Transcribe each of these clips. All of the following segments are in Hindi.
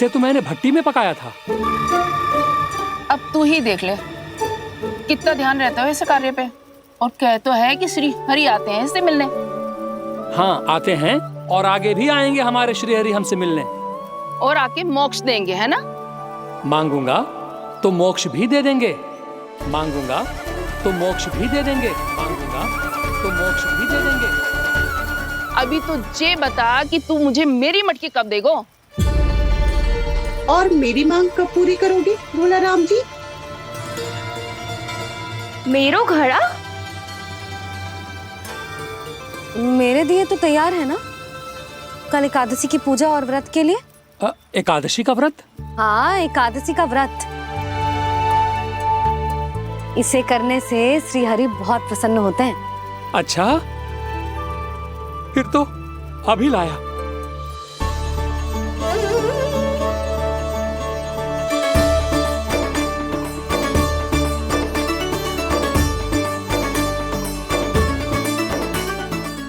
से तो मैंने भट्टी में पकाया था। अब तू ही देख ले कितना ध्यान रहता है इस कार्य पे। और कह तो है कि श्री हरि आते हैं इससे मिलने। हाँ, आते हैं और आगे भी आएंगे हमारे श्री हरि हमसे मिलने। और आके मोक्ष देंगे, है ना? मांगूंगा तो मोक्ष भी दे देंगे, मांगूंगा तो मोक्ष भी दे देंगे, मांगूंगा तो मोक्ष भी दे देंगे। अभी तो ये बता कि तू मुझे मेरी मटकी कब देगो? और मेरी मांग कब पूरी करोगे भोला राम जी? मेरो घड़ा मेरे दिए तो तैयार है ना कल एकादशी की पूजा और व्रत के लिए? एकादशी का व्रत? हाँ, एकादशी का व्रत। इसे करने से श्री हरि बहुत प्रसन्न होते हैं। अच्छा, फिर तो अभी लाया।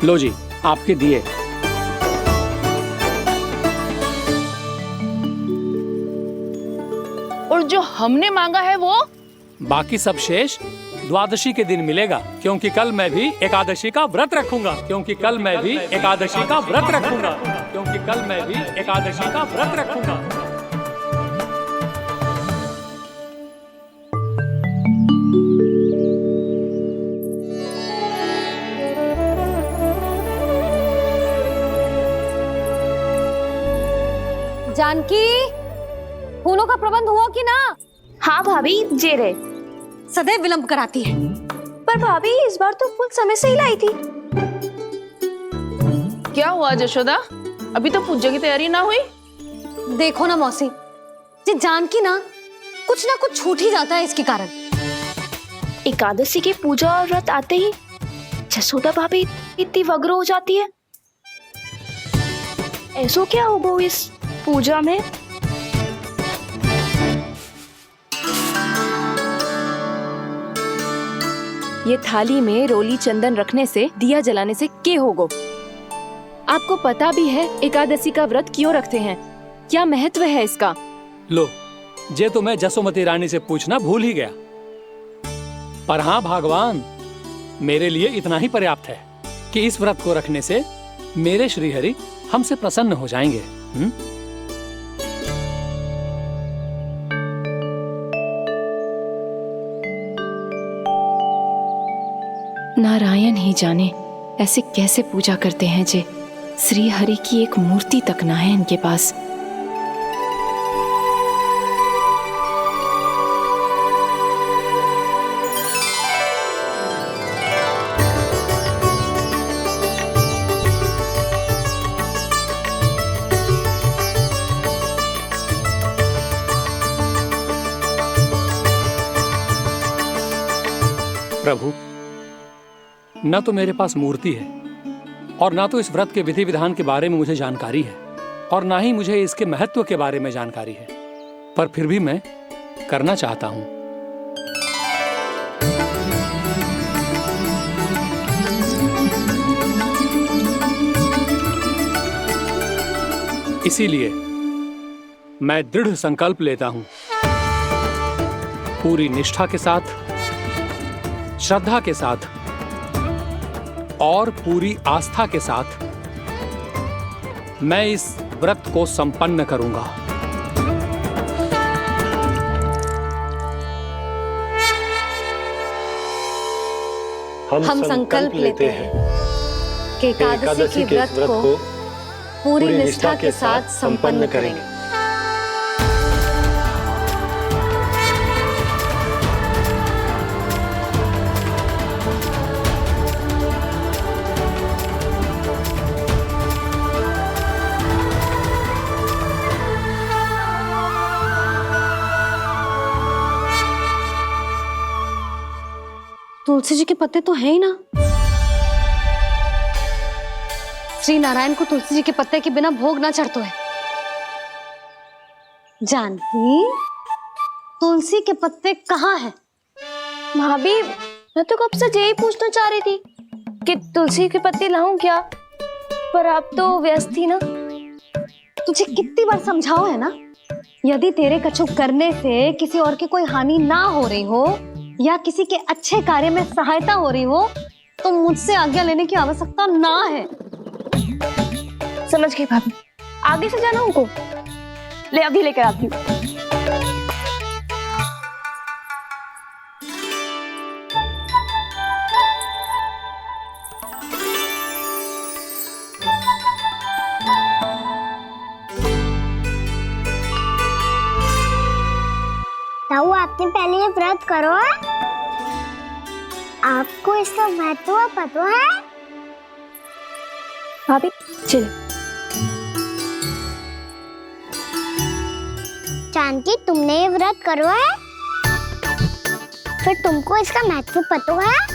लो जी, आपके दिए। और जो हमने मांगा है वो? बाकी सब शेष द्वादशी के दिन मिलेगा, क्योंकि कल मैं भी एकादशी का व्रत रखूंगा, क्योंकि कल मैं भी एकादशी का व्रत रखूंगा, क्योंकि कल मैं भी एकादशी का व्रत रखूंगा। जानकी, फूलों का प्रबंध हुआ कि ना? हाँ भाभी, जे रहे। सदैव विलंब कराती है। पर भाभी इस बार तो फूल समय से ही लाई थी। क्या हुआ जशोदा, अभी तो पूजा की तैयारी ना हुई? देखो ना मौसी, ये जानकी ना कुछ छूट ही जाता है इसके कारण। एकादशी की पूजा और व्रत आते ही जसोदा भाभी इतनी वग्र हो जाती है। ऐसो क्या होगा इस पूजा में? ये थाली में रोली चंदन रखने से, दिया जलाने से के होगो? आपको पता भी है एकादशी का व्रत क्यों रखते हैं? क्या महत्व है इसका? लो, जे तो मैं जसोमती रानी से पूछना भूल ही गया। पर हाँ भगवान, मेरे लिए इतना ही पर्याप्त है कि इस व्रत को रखने से मेरे श्री हरि हमसे प्रसन्न हो जाएंगे। नारायण ही जाने ऐसे कैसे पूजा करते हैं जे श्री हरि की एक मूर्ति तक ना है इनके पास। प्रभु, न तो मेरे पास मूर्ति है और ना तो इस व्रत के विधि विधान के बारे में मुझे जानकारी है और ना ही मुझे इसके महत्व के बारे में जानकारी है, पर फिर भी मैं करना चाहता हूं। इसीलिए मैं दृढ़ संकल्प लेता हूं, पूरी निष्ठा के साथ, श्रद्धा के साथ और पूरी आस्था के साथ मैं इस व्रत को संपन्न करूंगा। हम संकल्प लेते हैं कि एकादशी के व्रत को पूरी निष्ठा के साथ संपन्न करेंगे। तुलसी जी के पत्ते तो हैं ही ना। श्री नारायण को तुलसी जी के पत्ते के बिना भोग ना चढ़तो है। जानकी, तुलसी के पत्ते कहाँ हैं? भाभी, मैं तो कब से यही पूछना चाह रही थी कि तुलसी के पत्ते लाऊं क्या, पर आप तो व्यस्त थी ना। तुझे कितनी बार समझाओ है ना यदि तेरे कछु करने से किसी और की कोई हानि ना हो रही हो या किसी के अच्छे कार्य में सहायता हो रही हो तो मुझसे आज्ञा लेने की आवश्यकता ना है। समझ गई भाभी, आगे से जाना उनको। ले अभी लेकर आती हूँ। ताऊ, आपने पहले ये व्रत करो है? आपको इसका महत्व पता है? भाभी चल। जानकी, तुमने ये व्रत करो है? फिर तुमको इसका महत्व पता है?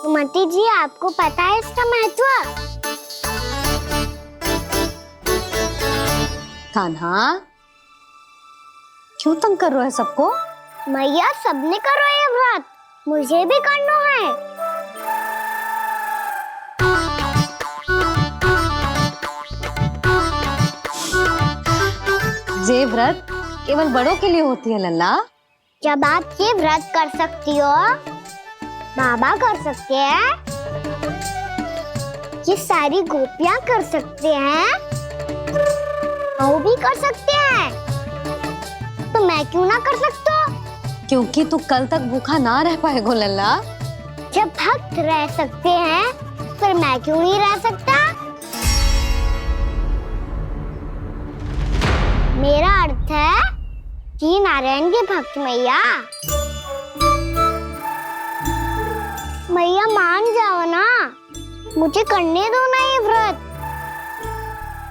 सुमति जी, आपको पता है इसका महत्व? कान्हा, क्यों तंग कर रहा है सबको? मैया, सबने करो ये व्रत, मुझे भी करना है। ये व्रत केवल बड़ों के लिए होती है लल्ला। जब आप ये व्रत कर सकती हो, बाबा कर सकते हैं, ये सारी गोपियां कर सकते हैं, बहू भी कर सकते हैं, तो मैं क्यों ना कर सकता? क्योंकि तू कल तक भूखा ना रह पाएगो लल्ला। जब भक्त रह सकते हैं, फिर मैं क्यों नहीं रह सकता? मेरा अर्थ है कि नारायण के भक्त मैया, मैया मान जाओ ना, मुझे करने दो ना ये व्रत।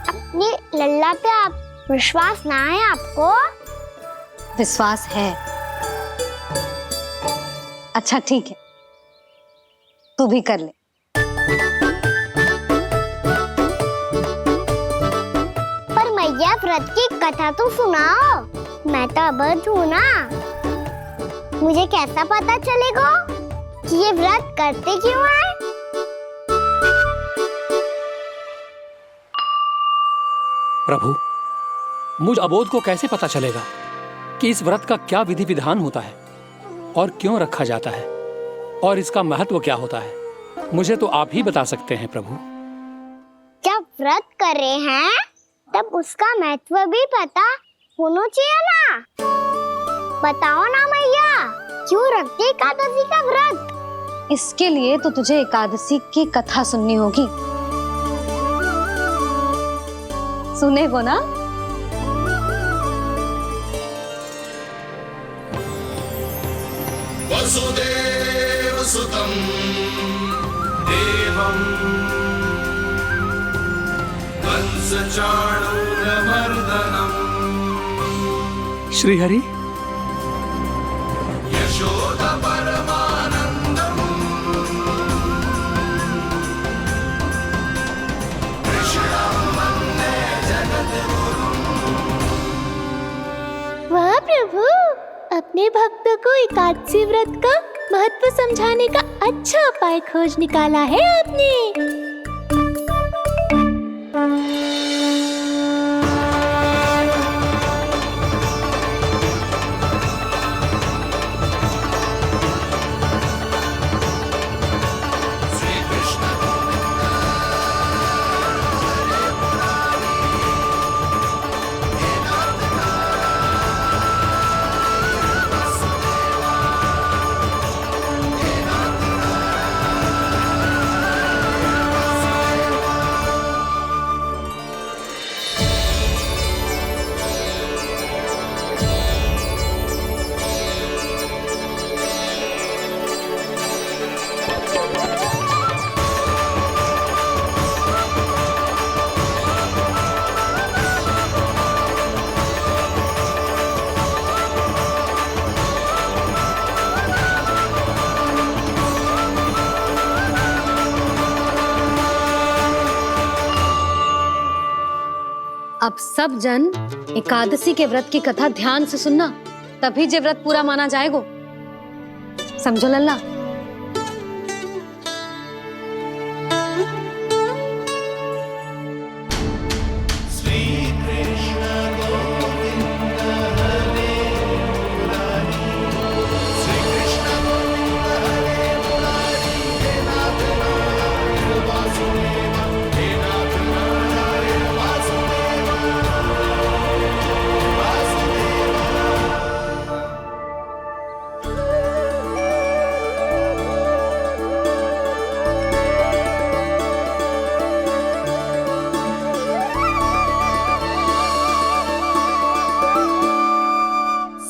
अपनी लल्ला पे आप विश्वास ना है आपको? विश्वास है। अच्छा ठीक है, तू भी कर ले। पर मैया, व्रत की कथा तो सुनाओ, मैं तो अबध हूँ ना। मुझे कैसा पता चलेगा कि ये व्रत करते क्यों हैं? प्रभु, मुझ अबोध को कैसे पता चलेगा कि इस व्रत का क्या विधि विधान होता है और क्यों रखा जाता है और इसका महत्व क्या होता है? मुझे तो आप ही बता सकते हैं प्रभु। जब व्रत कर रहे हैं तब उसका महत्व भी पता होना चाहिए ना। बताओ ना मैया, क्यों रखते एकादशी का व्रत? इसके लिए तो तुझे एकादशी की कथा सुननी होगी। सुनेगो ना? वसुदेव सुतं देवं कंसचाणूरमर्दनम् श्रीहरि, यशोदा परमानन्दम् कृष्णं वन्दे जगद्गुरुम्। वाह प्रभु, अपने भक्तों को एकादशी व्रत का महत्व समझाने का अच्छा उपाय खोज निकाला है आपने। अब सब जन एकादशी के व्रत की कथा ध्यान से सुनना, तभी जे व्रत पूरा माना जाएगा। समझो लल्ला? श्री कृष्ण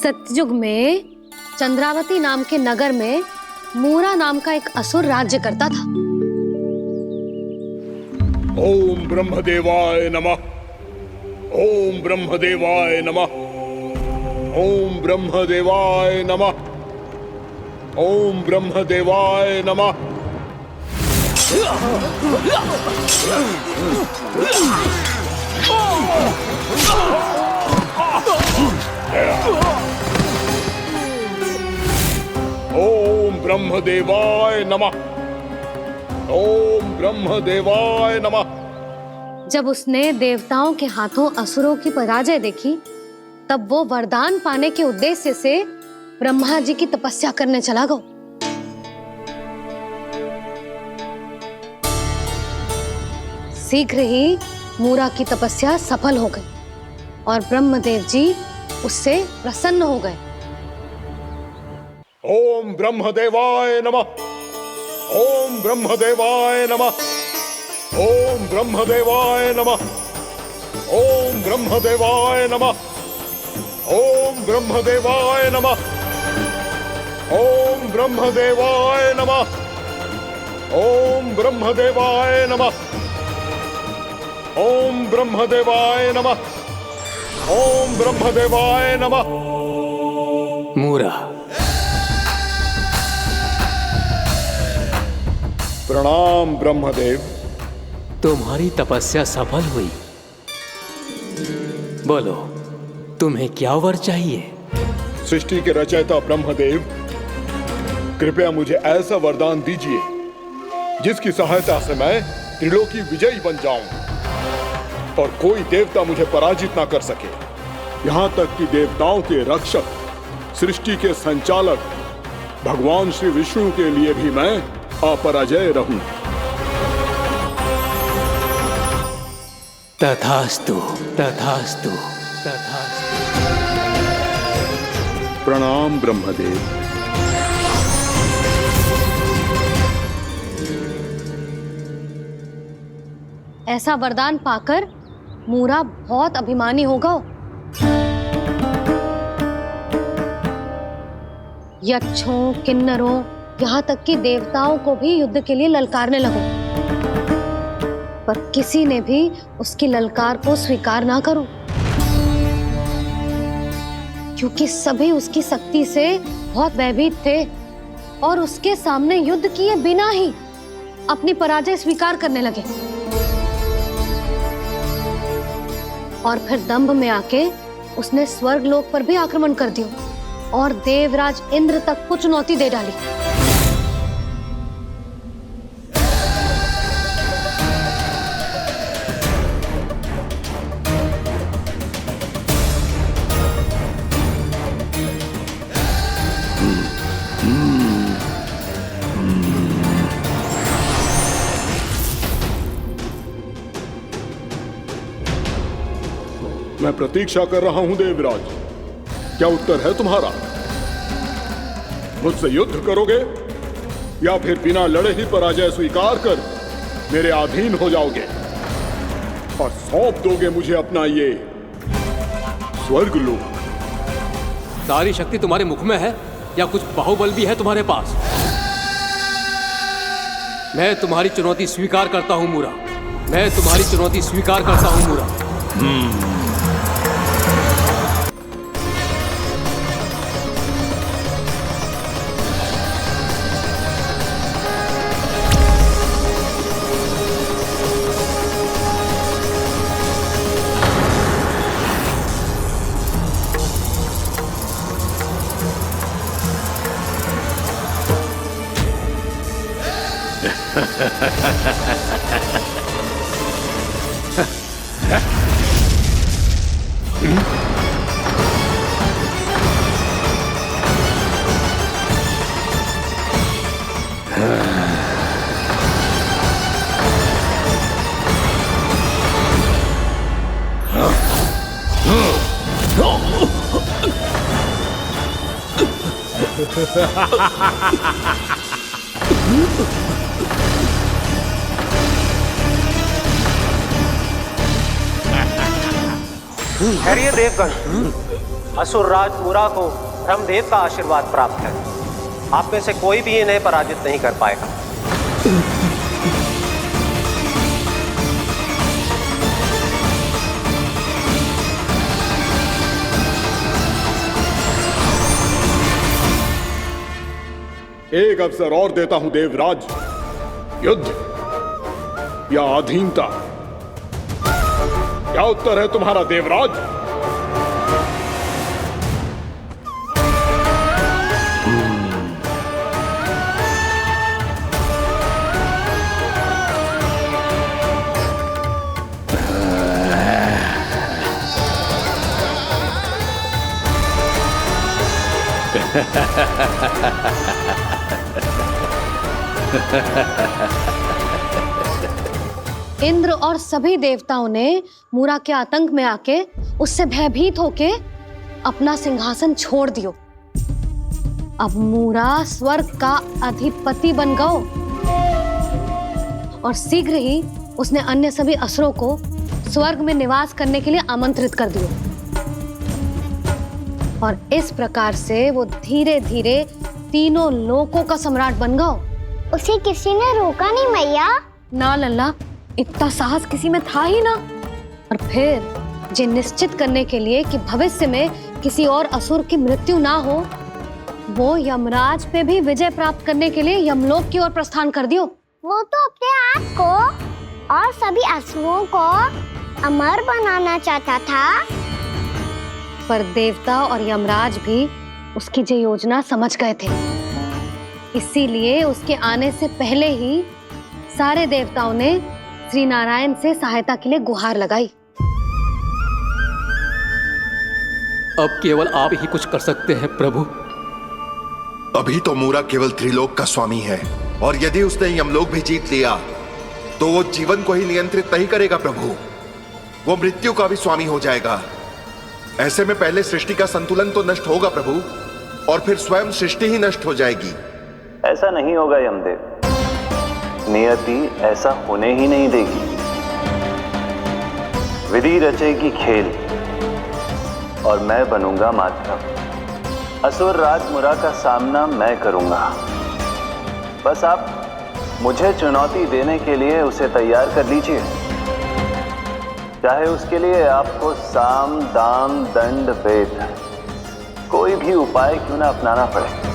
सतयुग में चंद्रावती नाम के नगर में मूरा नाम का एक असुर राज्य करता था। ओम ब्रह्मदेवाय नमः। ओम ब्रह्मदेवाय नमः। ओम ब्रह्मदेवाय नमः। ओम ब्रह्मदेवाय नमः। ओम ब्रह्मदेवाय नमः। ओम ब्रह्मदेवाय नमः। जब उसने देवताओं के हाथों असुरों की पराजय देखी, तब वो वरदान पाने के उद्देश्य से ब्रह्मा जी की तपस्या करने चला गया। शीघ्र ही मूरा की तपस्या सफल हो गई और ब्रह्मदेव जी उससे प्रसन्न हो गए। ओम ब्रह्मदेवाय नमः। ओम ब्रह्मदेवाय नमः। ओम ब्रह्मदेवाय नमः। ओम ब्रह्मदेवाय नमः। ओम ब्रह्मदेवाय नमः। ओम ब्रह्मदेवाय नमः। ओम ब्रह्मदेवाय नमः। ओम ब्रह्मदेवाय नमः। ओम ब्रह्मदेवाय नमः। मूरा, प्रणाम ब्रह्मदेव। तुम्हारी तपस्या सफल हुई। बोलो, तुम्हें क्या वर चाहिए? सृष्टि के रचयिता ब्रह्मदेव, कृपया मुझे ऐसा वरदान दीजिए जिसकी सहायता से मैं त्रिलोकी विजयी बन जाऊं और कोई देवता मुझे पराजित ना कर सके। यहां तक कि देवताओं के रक्षक, सृष्टि के संचालक भगवान श्री विष्णु के लिए भी मैं अपराजय रहूं। तथास्तु, तथास्तु, तथास्तु। प्रणाम ब्रह्मदेव। ऐसा वरदान पाकर मूरा बहुत अभिमानी होगा। यक्षों, किन्नरों, यहाँ तक कि देवताओं को भी युद्ध के लिए ललकारने लगा, पर किसी ने भी उसकी ललकार को स्वीकार ना करो, क्योंकि सभी उसकी शक्ति से बहुत भयभीत थे और उसके सामने युद्ध किए बिना ही अपनी पराजय स्वीकार करने लगे और फिर दंभ में आके उसने स्वर्ग लोक पर भी आक्रमण कर दिया और देवराज इंद्र तक को चुनौती दे डाली। मैं प्रतीक्षा कर रहा हूं देवराज। क्या उत्तर है तुम्हारा? मुझसे युद्ध करोगे या फिर बिना लड़े ही पराजय स्वीकार कर मेरे अधीन हो जाओगे और सौंप दोगे मुझे अपना ये स्वर्ग लोक? सारी शक्ति तुम्हारे मुख में है या कुछ बाहुबल भी है तुम्हारे पास? मैं तुम्हारी चुनौती स्वीकार करता हूं मूरा। मैं तुम्हारी चुनौती स्वीकार करता हूं मूरा। ठहरिए देवगण, असुरराज मूरा को ब्रह्मदेव का आशीर्वाद प्राप्त है। आप में से कोई भी इन्हें पराजित नहीं कर पाएगा। एक अवसर और देता हूं देवराज। युद्ध या अधीनता, क्या उत्तर है तुम्हारा देवराज? इंद्र और सभी देवताओं ने मूरा के आतंक में आके उससे भयभीत होके अपना सिंहासन छोड़ दियो। अब मूरा स्वर्ग का अधिपति बन गयो और शीघ्र ही उसने अन्य सभी असुरों को स्वर्ग में निवास करने के लिए आमंत्रित कर दियो। और इस प्रकार से वो धीरे धीरे तीनों लोकों का सम्राट बन गया। उसे किसी ने रोका नहीं मैया? ना लल्ला, इतना साहस किसी में था ही ना। और फिर ये निश्चित करने के लिए कि भविष्य में किसी और असुर की मृत्यु ना हो, वो यमराज पे भी विजय प्राप्त करने के लिए यमलोक की ओर प्रस्थान कर दियो। वो तो अपने आप को और सभी असुरों को अमर बनाना चाहता था। पर देवता और यमराज भी उसकी ये योजना समझ गए थे। इसीलिए उसके आने से पहले ही सारे देवताओं ने श्री नारायण से सहायता के लिए गुहार लगाई। अब केवल आप ही कुछ कर सकते हैं प्रभु। अभी तो मूरा केवल त्रिलोक का स्वामी है, और यदि उसने यमलोक भी जीत लिया तो वो जीवन को ही नियंत्रित नहीं करेगा प्रभु, वो मृत्यु का भी स्वामी हो जाएगा। ऐसे में पहले सृष्टि का संतुलन तो नष्ट होगा प्रभु, और फिर स्वयं सृष्टि ही नष्ट हो जाएगी। ऐसा नहीं होगा यमदेव, नियति ऐसा होने ही नहीं देगी। विधि रचेगी खेल और मैं बनूंगा माध्यम। असुर राज मूरा का सामना मैं करूंगा। बस आप मुझे चुनौती देने के लिए उसे तैयार कर लीजिए, चाहे उसके लिए आपको साम दाम दंड भेद कोई भी उपाय क्यों ना अपनाना पड़े।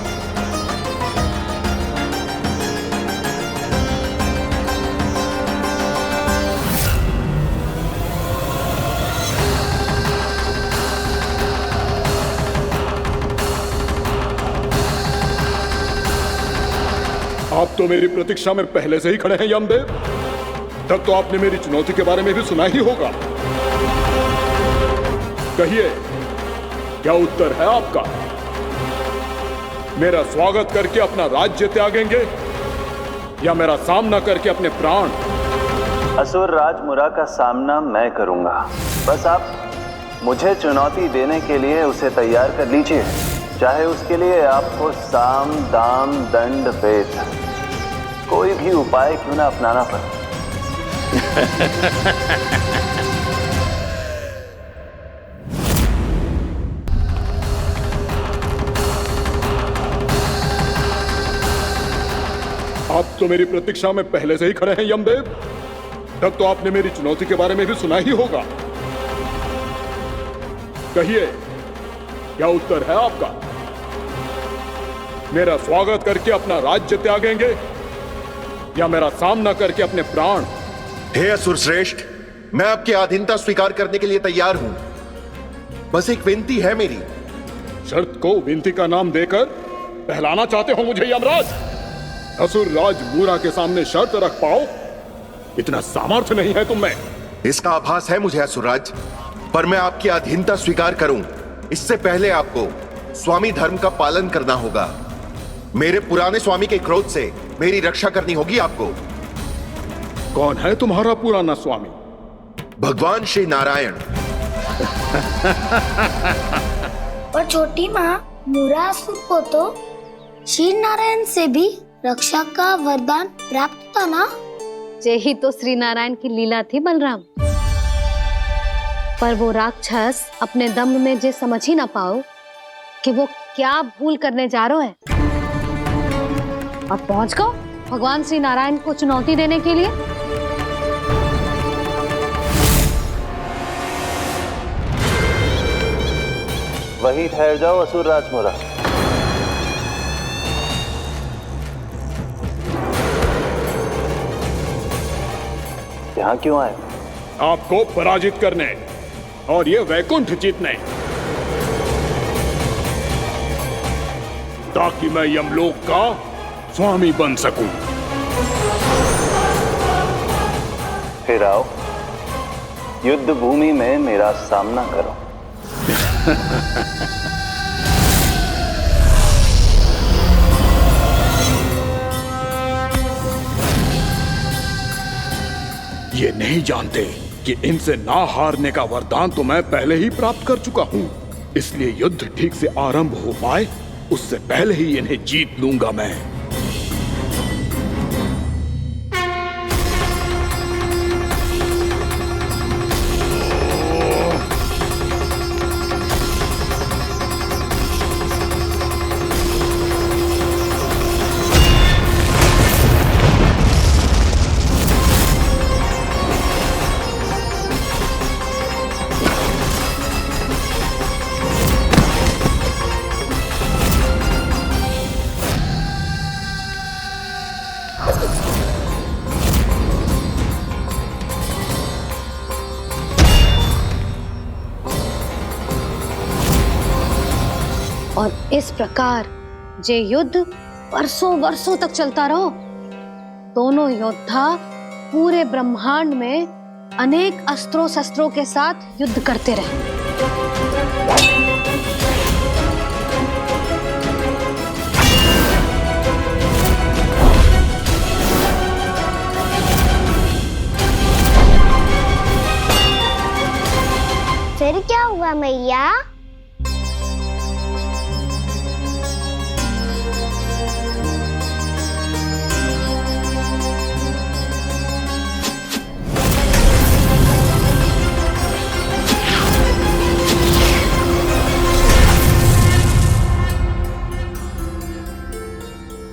आप तो मेरी प्रतीक्षा में पहले से ही खड़े हैं यमदेव। तब तो आपने मेरी चुनौती के बारे में भी सुना ही होगा। कहिए, क्या उत्तर है आपका? मेरा स्वागत करके अपना राज्य त्यागेंगे या मेरा सामना करके अपने प्राण? असुर राज मूरा का सामना मैं करूंगा। बस आप मुझे चुनौती देने के लिए उसे तैयार कर लीजिए, चाहे उसके लिए आपको साम दाम दंड भेद कोई भी उपाय क्यों ना अपनाना पड़े। आप तो मेरी प्रतीक्षा में पहले से ही खड़े हैं यमदेव। तब तो आपने मेरी चुनौती के बारे में भी सुना ही होगा। कहिए, क्या उत्तर है आपका? मेरा स्वागत करके अपना राज्य त्यागेंगे या मेरा सामना करके अपने प्राण? हे असुर श्रेष्ठ, मैं आपकी अधीनता स्वीकार करने के लिए तैयार हूं। बस एक विनती है मेरी। शर्त को विनती का नाम देकर बहलाना चाहते हो मुझे यमराज? असुर राज मूरा के सामने शर्त रख पाओ, इतना सामर्थ्य नहीं है तुम में। इसका आभास है मुझे असुरराज, पर मैं आपकी अधीनता स्वीकार करूं इससे पहले आपको स्वामी धर्म का पालन करना होगा। मेरे पुराने स्वामी के क्रोध से मेरी रक्षा करनी होगी आपको। कौन है तुम्हारा पुराना स्वामी? भगवान श्री नारायण। और छोटी माँ, मूरासुर को तो श्री नारायण से भी रक्षा का वरदान प्राप्त था ना? यही तो श्री नारायण की लीला थी बलराम। पर वो राक्षस अपने दम में जे समझ ही ना पाओ कि वो क्या भूल करने जा रहे हैं, और पहुंच गो भगवान श्री नारायण को चुनौती देने के लिए। वहीं ठहर जाओ असुर राज मुरा। यहाँ क्यों आए? आपको पराजित करने और ये वैकुंठ जीतने, ताकि मैं यमलोक का स्वामी बन सकूं। फिर आओ, युद्ध भूमि में मेरा सामना करो। ये नहीं जानते कि इनसे ना हारने का वरदान तो मैं पहले ही प्राप्त कर चुका हूं, इसलिए युद्ध ठीक से आरंभ हो पाए उससे पहले ही इन्हें जीत लूंगा मैं। और इस प्रकार जे युद्ध वर्षों वर्षों तक चलता रहो। दोनों योद्धा पूरे ब्रह्मांड में अनेक अस्त्रों शस्त्रों के साथ युद्ध करते रहे। फिर क्या हुआ मैया?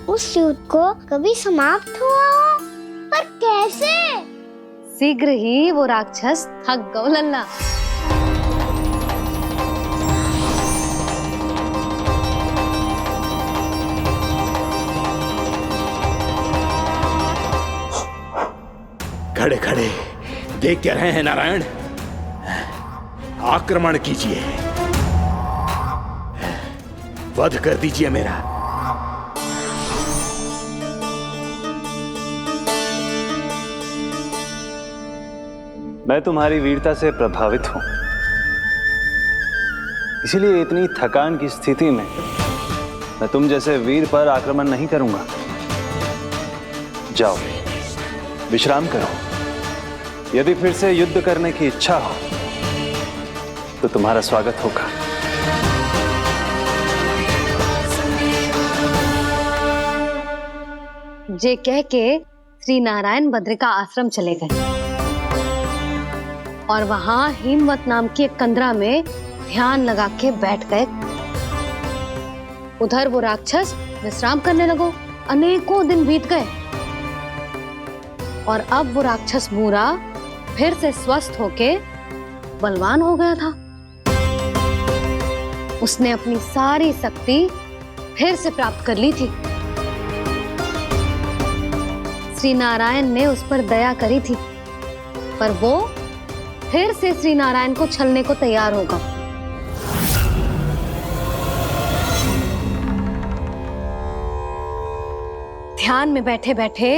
उस युद्ध को कभी समाप्त हुआ हो, पर कैसे? शीघ्र ही वो राक्षस थक गो लल्ला। खड़े खड़े देख क्या रहे हैं नारायण? आक्रमण कीजिए, वध कर दीजिए मेरा। मैं तुम्हारी वीरता से प्रभावित हूं, इसीलिए इतनी थकान की स्थिति में मैं तुम जैसे वीर पर आक्रमण नहीं करूंगा। जाओ विश्राम करो। यदि फिर से युद्ध करने की इच्छा हो तो तुम्हारा स्वागत होगा। जे कह के श्री नारायण बद्रिका आश्रम चले गए और वहां हिमवत नाम की एक कंदरा में ध्यान लगा के बैठ गए। उधर वो राक्षस विश्राम करने लगो। अनेकों दिन बीत गए और अब वो राक्षस मूरा फिर से स्वस्थ होके बलवान हो गया था। उसने अपनी सारी शक्ति फिर से प्राप्त कर ली थी। श्री नारायण ने उस पर दया करी थी, पर वो फिर से श्री नारायण को छलने को तैयार होगा। ध्यान में बैठे बैठे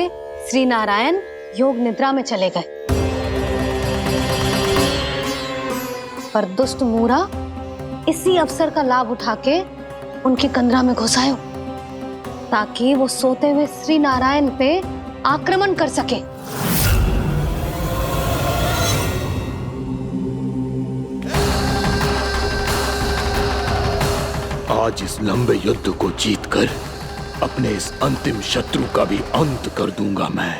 श्री नारायण योग निद्रा में चले गए, पर दुष्ट मूरा इसी अवसर का लाभ उठा के उनकी कंदरा में घुस आयो ताकि वो सोते हुए श्री नारायण पे आक्रमण कर सके। आज इस लंबे युद्ध को जीतकर अपने इस अंतिम शत्रु का भी अंत कर दूंगा मैं।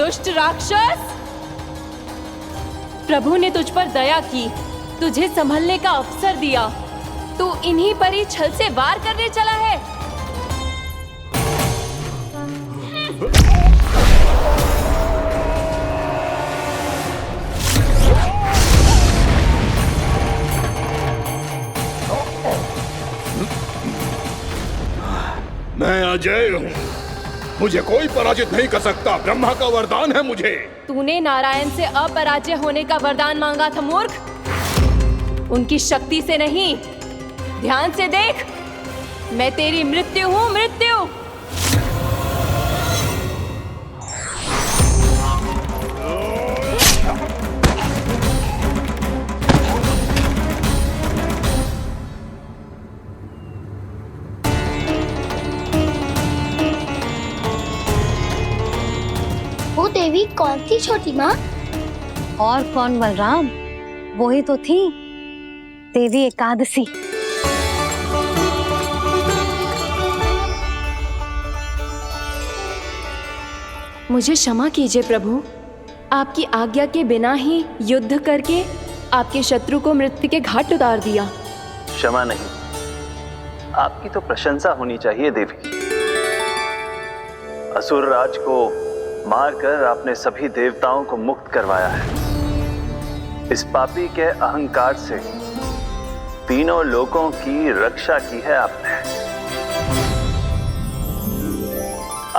दुष्ट राक्षस! प्रभु ने तुझ पर दया की, तुझे संभलने का अवसर दिया। तू इन्हीं पर ही छल से वार करने चला है। मैं अजय हूँ, मुझे कोई पराजित नहीं कर सकता। ब्रह्मा का वरदान है मुझे। तूने नारायण से अपराजय होने का वरदान मांगा था मूर्ख, उनकी शक्ति से नहीं। ध्यान से देख, मैं तेरी मृत्यु हूँ, मृत्यु। वो देवी कौन थी छोटी माँ? और कौन बलराम, वही तो थी देवी एकादशी। मुझे क्षमा कीजिए प्रभु, आपकी आज्ञा के बिना ही युद्ध करके आपके शत्रु को मृत्यु के घाट उतार दिया। क्षमा नहीं, आपकी तो प्रशंसा होनी चाहिए देवी। असुर राज को मारकर आपने सभी देवताओं को मुक्त करवाया है। इस पापी के अहंकार से तीनों लोकों की रक्षा की है आपने।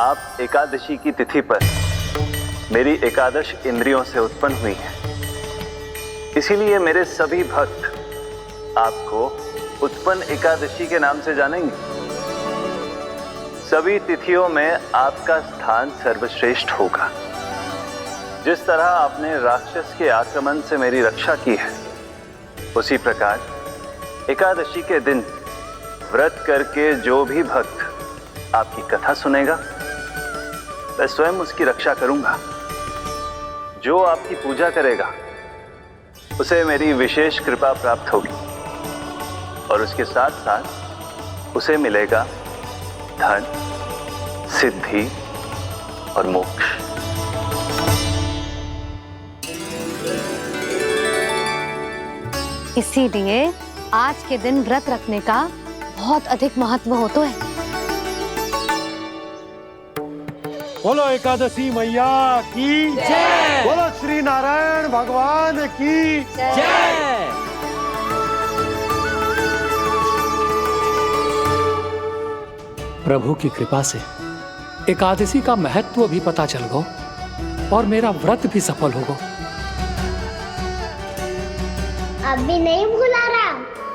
आप एकादशी की तिथि पर मेरी एकादश इंद्रियों से उत्पन्न हुई हैं। इसीलिए मेरे सभी भक्त आपको उत्पन्न एकादशी के नाम से जानेंगे। सभी तिथियों में आपका स्थान सर्वश्रेष्ठ होगा। जिस तरह आपने राक्षस के आक्रमण से मेरी रक्षा की है, उसी प्रकार एकादशी के दिन व्रत करके जो भी भक्त आपकी कथा सुनेगा, मैं स्वयं उसकी रक्षा करूंगा। जो आपकी पूजा करेगा उसे मेरी विशेष कृपा प्राप्त होगी और उसके साथ साथ उसे मिलेगा धन, सिद्धि और मोक्ष। इसीलिए आज के दिन व्रत रखने का बहुत अधिक महत्व होता है। बोलो एकादशी मैया की जय। बोलो श्री नारायण भगवान की जय। प्रभु की कृपा से एकादशी का महत्व भी पता चल गो और मेरा व्रत भी सफल हो गो। अभी नहीं भूला रहा,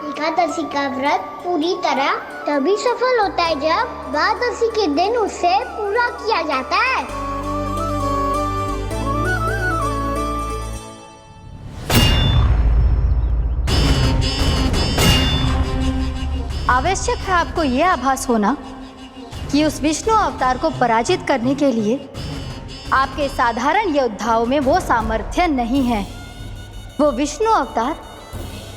एकादशी का व्रत पूरी तरह तभी सफल होता है जब द्वादशी के दिन उसे पूरा किया जाता है। आवश्यक है आपको यह आभास होना कि उस विष्णु अवतार को पराजित करने के लिए आपके साधारण योद्धाओं में वो सामर्थ्य नहीं है। वो विष्णु अवतार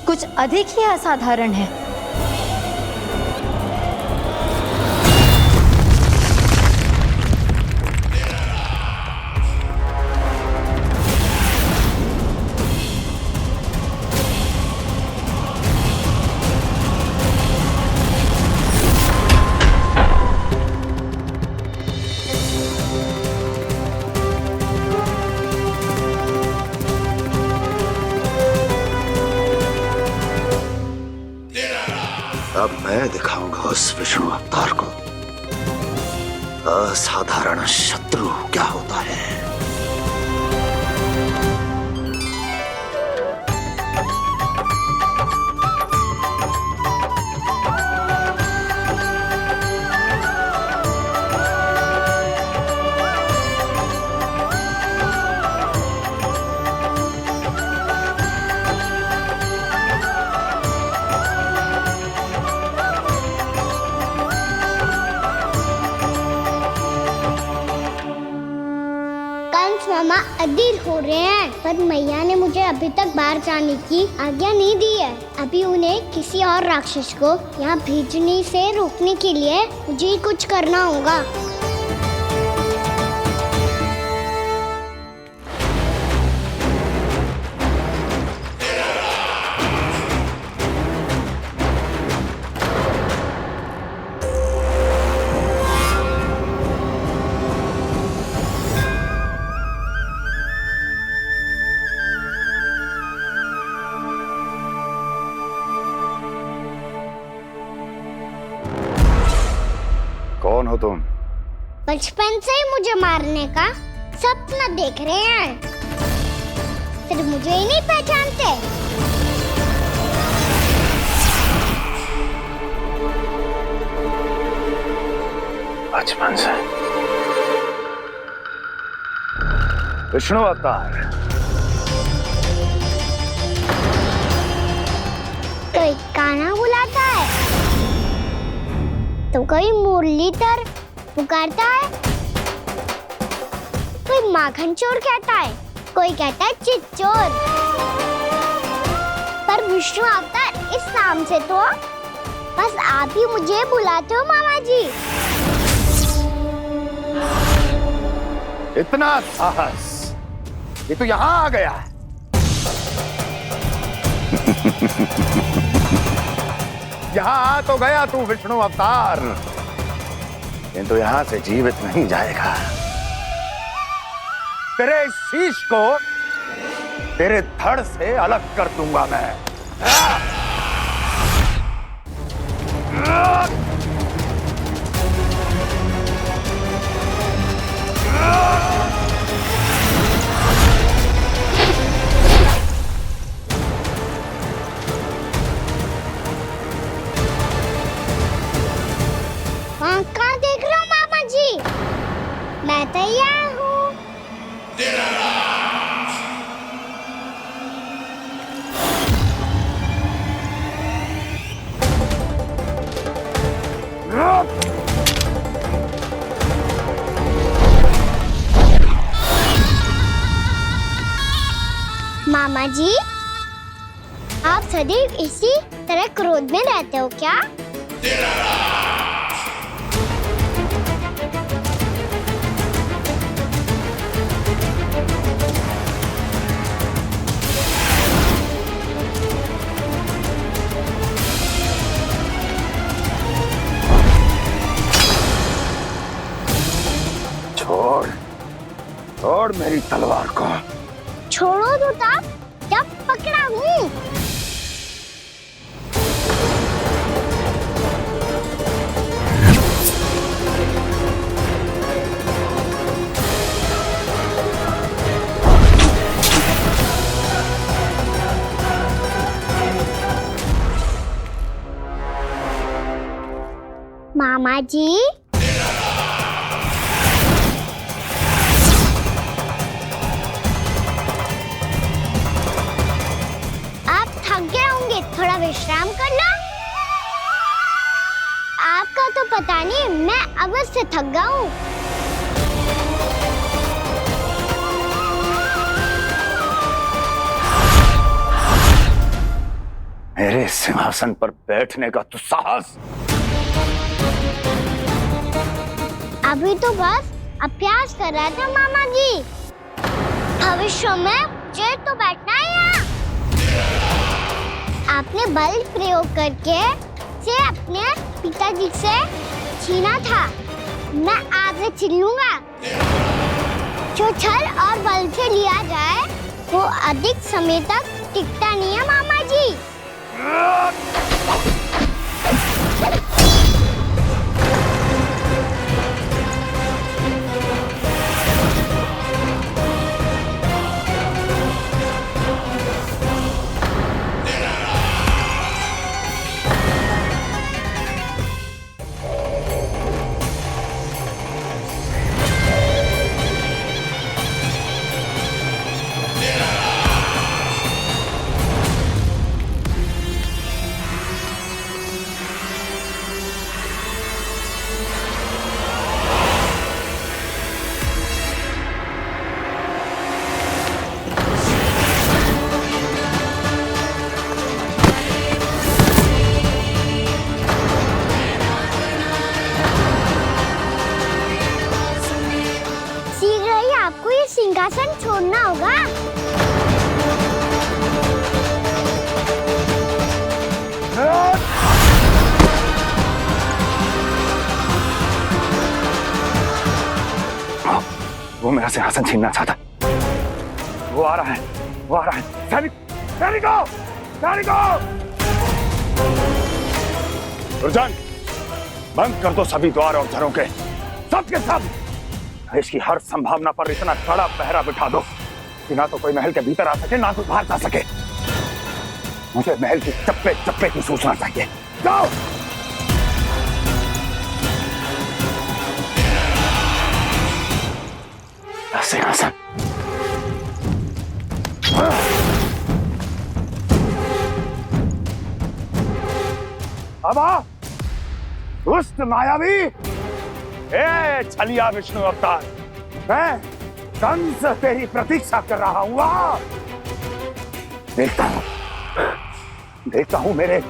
कुछ अधिक ही असाधारण है। अब मैं दिखाऊंगा उस विष्णु अवतार को असाधारण शत्रु क्या होता है। मामा अधीर हो रहे हैं, पर मैया ने मुझे अभी तक बाहर जाने की आज्ञा नहीं दी है। अभी उन्हें किसी और राक्षस को यहाँ भेजने से रोकने के लिए मुझे ही कुछ करना होगा। कौन हो तुम? बचपन से ही मुझे मारने का सपना देख रहे हैं, फिर मुझे ही नहीं पहचानते। बचपन से विष्णु अवतार। कोई कान्हा बुलाता है तो कोई मुरलीधर पुकारता है, कोई माखन चोर कहता है, कोई कहता है चिच्चोर। पर विष्णु अवतार इस नाम से तो बस आप ही मुझे बुलाते हो मामा जी। इतना साहस, ये तो यहाँ आ गया है। यहाँ आ तो गया तू विष्णु अवतार, किंतु यहाँ से जीवित नहीं जाएगा। तेरे इस शीश को तेरे धड़ से अलग कर दूंगा मैं। कहाँ देख रहे हो मामा जी? मैं तैयार हूँ। मामा जी, आप सदैव इसी तरह क्रोध में रहते हो क्या? छोड़, छोड़ मेरी तलवार को। छोड़ो तो तब जब पकड़ा हूँ। मामा जी, थोड़ा विश्राम कर लो। आपका तो पता नहीं, मैं अवश्य थक गया हूँ। मेरे सिंहासन पर बैठने का तू साहस? अभी तो बस अभ्यास कर रहा था मामा जी। भविष्य में मुझे तो बैठना है यहाँ। आपने बल प्रयोग करके से अपने पिताजी से छीना था, मैं आपसे छीन लूंगा। जो छल और बल से लिया जाए वो अधिक समय तक टिकता नहीं है मामा जी। सिंहासन छोड़ना होगा। वो मेरा सिंहासन छीनना चाहता। वो आ रहा है, वो आ रहा है। सैनिकों! दुर्जन, बंद कर दो सभी द्वार और दरों के, सब के सब। इसकी हर संभावना पर इतना कड़ा पहरा बिठा दो कि ना तो कोई महल के भीतर आ सके, ना कोई बाहर जा सके। मुझे महल की चप्पे चप्पे की सूचना चाहिए। जाओ। सिंहासन। अब आ, दुष्ट मायावी, ए छलिया विष्णु अवतार, मैं कंस तेरी प्रतीक्षा कर रहा हूं। आ, देखता हूं मेरे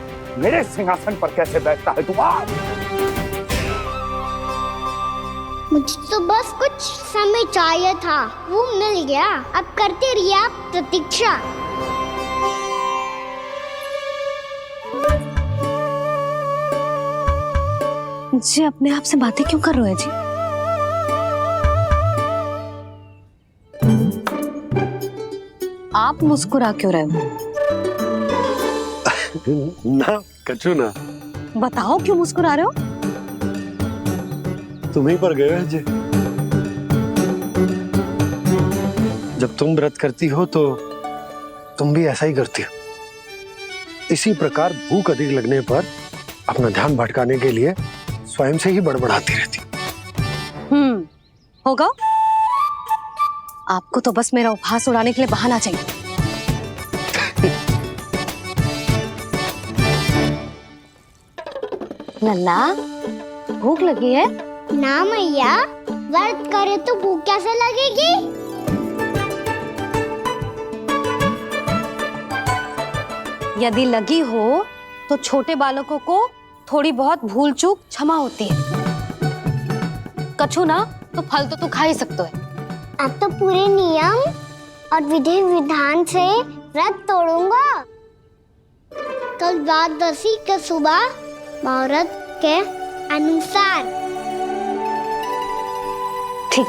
सिंहासन पर कैसे बैठता है तू। आ, मुझे तो बस कुछ समय चाहिए था, वो मिल गया। अब करते रहिए आप प्रतीक्षा। जी अपने आप से बातें क्यों कर रहे हो जी? आप मुस्कुरा क्यों रहे हो? ना कछु ना। बताओ क्यों मुस्कुरा रहे हो? तुम ही पर गए जी। जब तुम व्रत करती हो तो तुम भी ऐसा ही करती हो। इसी प्रकार भूख अधिक लगने पर अपना ध्यान भटकाने के लिए स्वयं से ही बड़बड़ाती रहती। होगा। आपको तो बस मेरा उपहास उड़ाने के लिए बहाना चाहिए। नन्ना, भूख लगी है? ना मैया, व्रत करे तो भूख कैसे लगेगी? यदि लगी हो तो छोटे बालकों को थोड़ी बहुत भूल चूक क्षमा होती है। कछु ना तो फल तो तू खा ही सकते है। अब तो पूरे नियम और विधि विधान से व्रत तोड़ूंगा। कल द्वादशी के सुबह मुहूर्त के अनुसार। ठीक।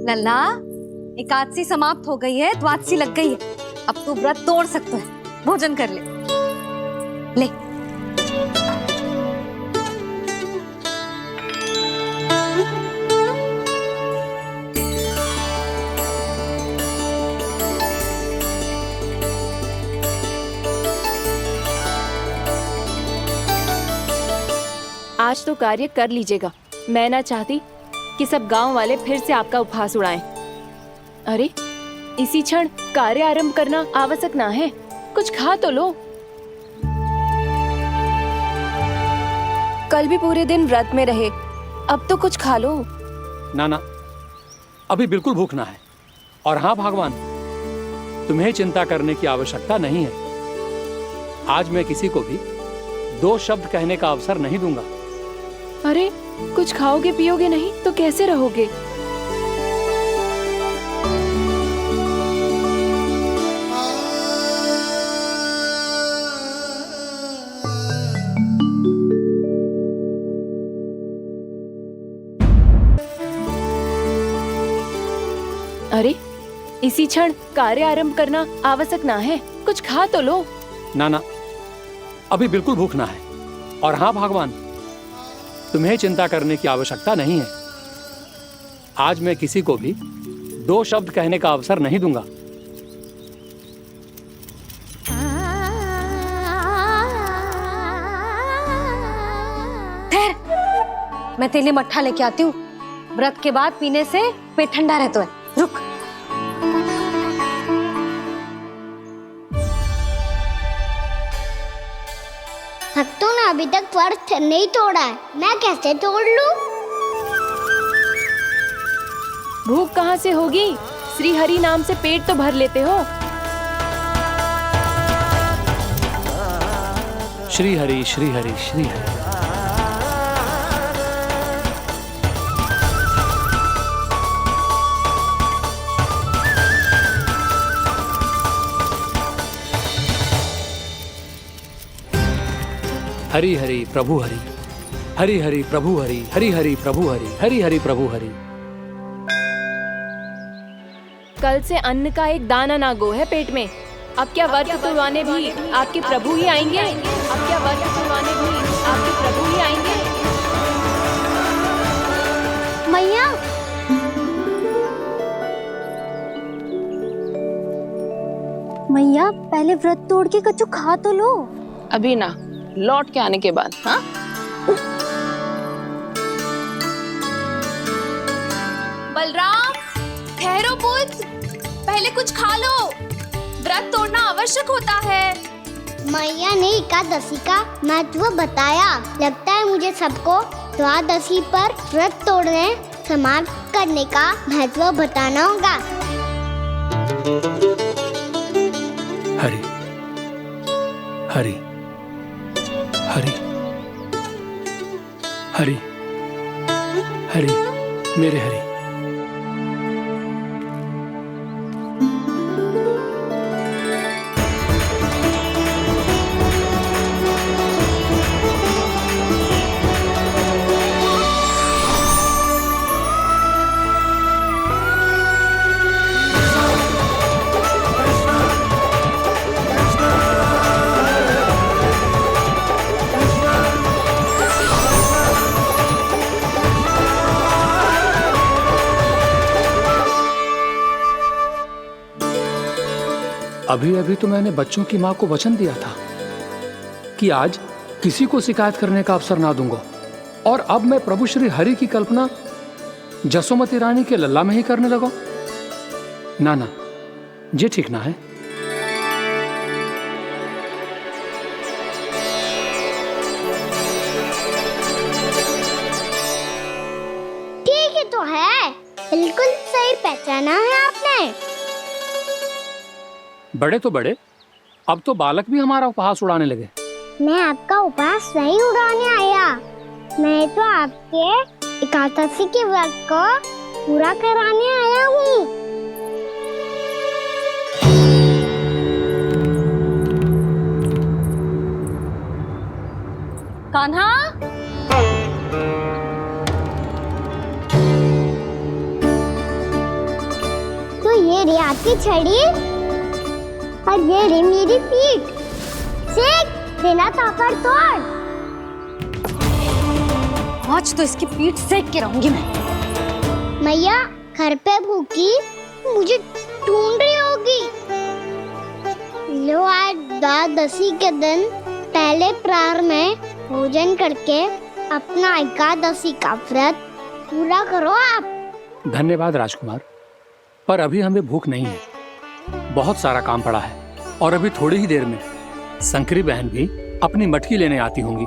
लल्ला, एकादशी समाप्त हो गई है, द्वादशी लग गई है। अब तू व्रत तोड़ सकता है। भोजन कर ले। ले। आज तो कार्य कर लीजिएगा। मैं ना चाहती कि सब गांव वाले फिर से आपका उपहास उड़ाएं। अरे, इसी क्षण कार्य आरंभ करना आवश्यक ना है। कुछ खा तो लो। कल भी पूरे दिन व्रत में रहे, अब तो कुछ खा लो। ना, अभी बिल्कुल भूख ना है। और हाँ भगवान, तुम्हें चिंता करने की आवश्यकता नहीं है। आज मैं किसी को भी 2 शब्द कहने का अवसर नहीं दूंगा। अरे, कुछ खाओगे पियोगे नहीं तो कैसे रहोगे? अरे, इसी क्षण कार्य आरंभ करना आवश्यक ना है। कुछ खा तो लो। ना, अभी बिल्कुल भूख ना है। और हाँ भगवान, तुम्हें चिंता करने की आवश्यकता नहीं है। आज मैं किसी को भी 2 शब्द कहने का अवसर नहीं दूंगा। ठहर, मैं तेरे लिए मट्ठा लेके आती हूँ। व्रत के बाद पीने से पेट ठंडा रहता है। रुक। भक्तों ने अभी तक व्रत नहीं तोड़ा है, मैं कैसे तोड़ लूं? भूख कहाँ से होगी? श्री हरि नाम से पेट तो भर लेते हो। श्री हरि, श्री हरि, श्री हरि। हरि हरि प्रभु हरि, हरि हरि प्रभु हरि, हरि हरि प्रभु हरि, हरि हरि प्रभु हरि। कल से अन्न का एक दाना ना गो है पेट में। अब क्या व्रत तुड़वाने भी आपके प्रभु ही आएंगे? अब क्या व्रत तुड़वाने भी आपके प्रभु ही आएंगे? मैया, मैया पहले व्रत तोड़ के कच्चू खा तो लो। अभी ना, लौट के आने के बाद। हाँ, बलराम, ठहरो पुत्र, पहले कुछ खा लो। व्रत तोड़ना आवश्यक होता है। मैया ने एकादशी का महत्व बताया। लगता है मुझे सबको द्वादशी पर व्रत तोड़ने समाप्त करने का महत्व बताना होगा। हरि हरि हरि हरि हरि मेरे हरि। अभी अभी तो मैंने बच्चों की मां को वचन दिया था कि आज किसी को शिकायत करने का अवसर ना दूंगा, और अब मैं प्रभु श्री हरि की कल्पना जसोमती रानी के लल्ला में ही करने लगा। ना ना, ये ठीक ना है। ठीक है तो है, बिल्कुल सही पहचाना है आपने। बड़े तो बड़े, अब तो बालक भी हमारा उपहास उड़ाने लगे। मैं आपका उपहास नहीं उड़ाने आया, मैं तो आपके एकादशी के व्रत को पूरा कराने आया हूँ। कान्हा, तो ये रे आपकी छड़ी और ये रे मेरी पीठ। सीख, बिना ताकत तोड़। आज तो इसकी पीठ सेक के रहूंगी मैं। मैया घर पे भूखी मुझे ढूंढ रही होगी। लो, आज द्वादशी के दिन पहले प्रहर में भोजन करके अपना एकादशी का व्रत पूरा करो आप। धन्यवाद राजकुमार, पर अभी हमें भूख नहीं है। बहुत सारा काम पड़ा है, और अभी थोड़ी ही देर में शंकरी बहन भी अपनी मटकी लेने आती होंगी।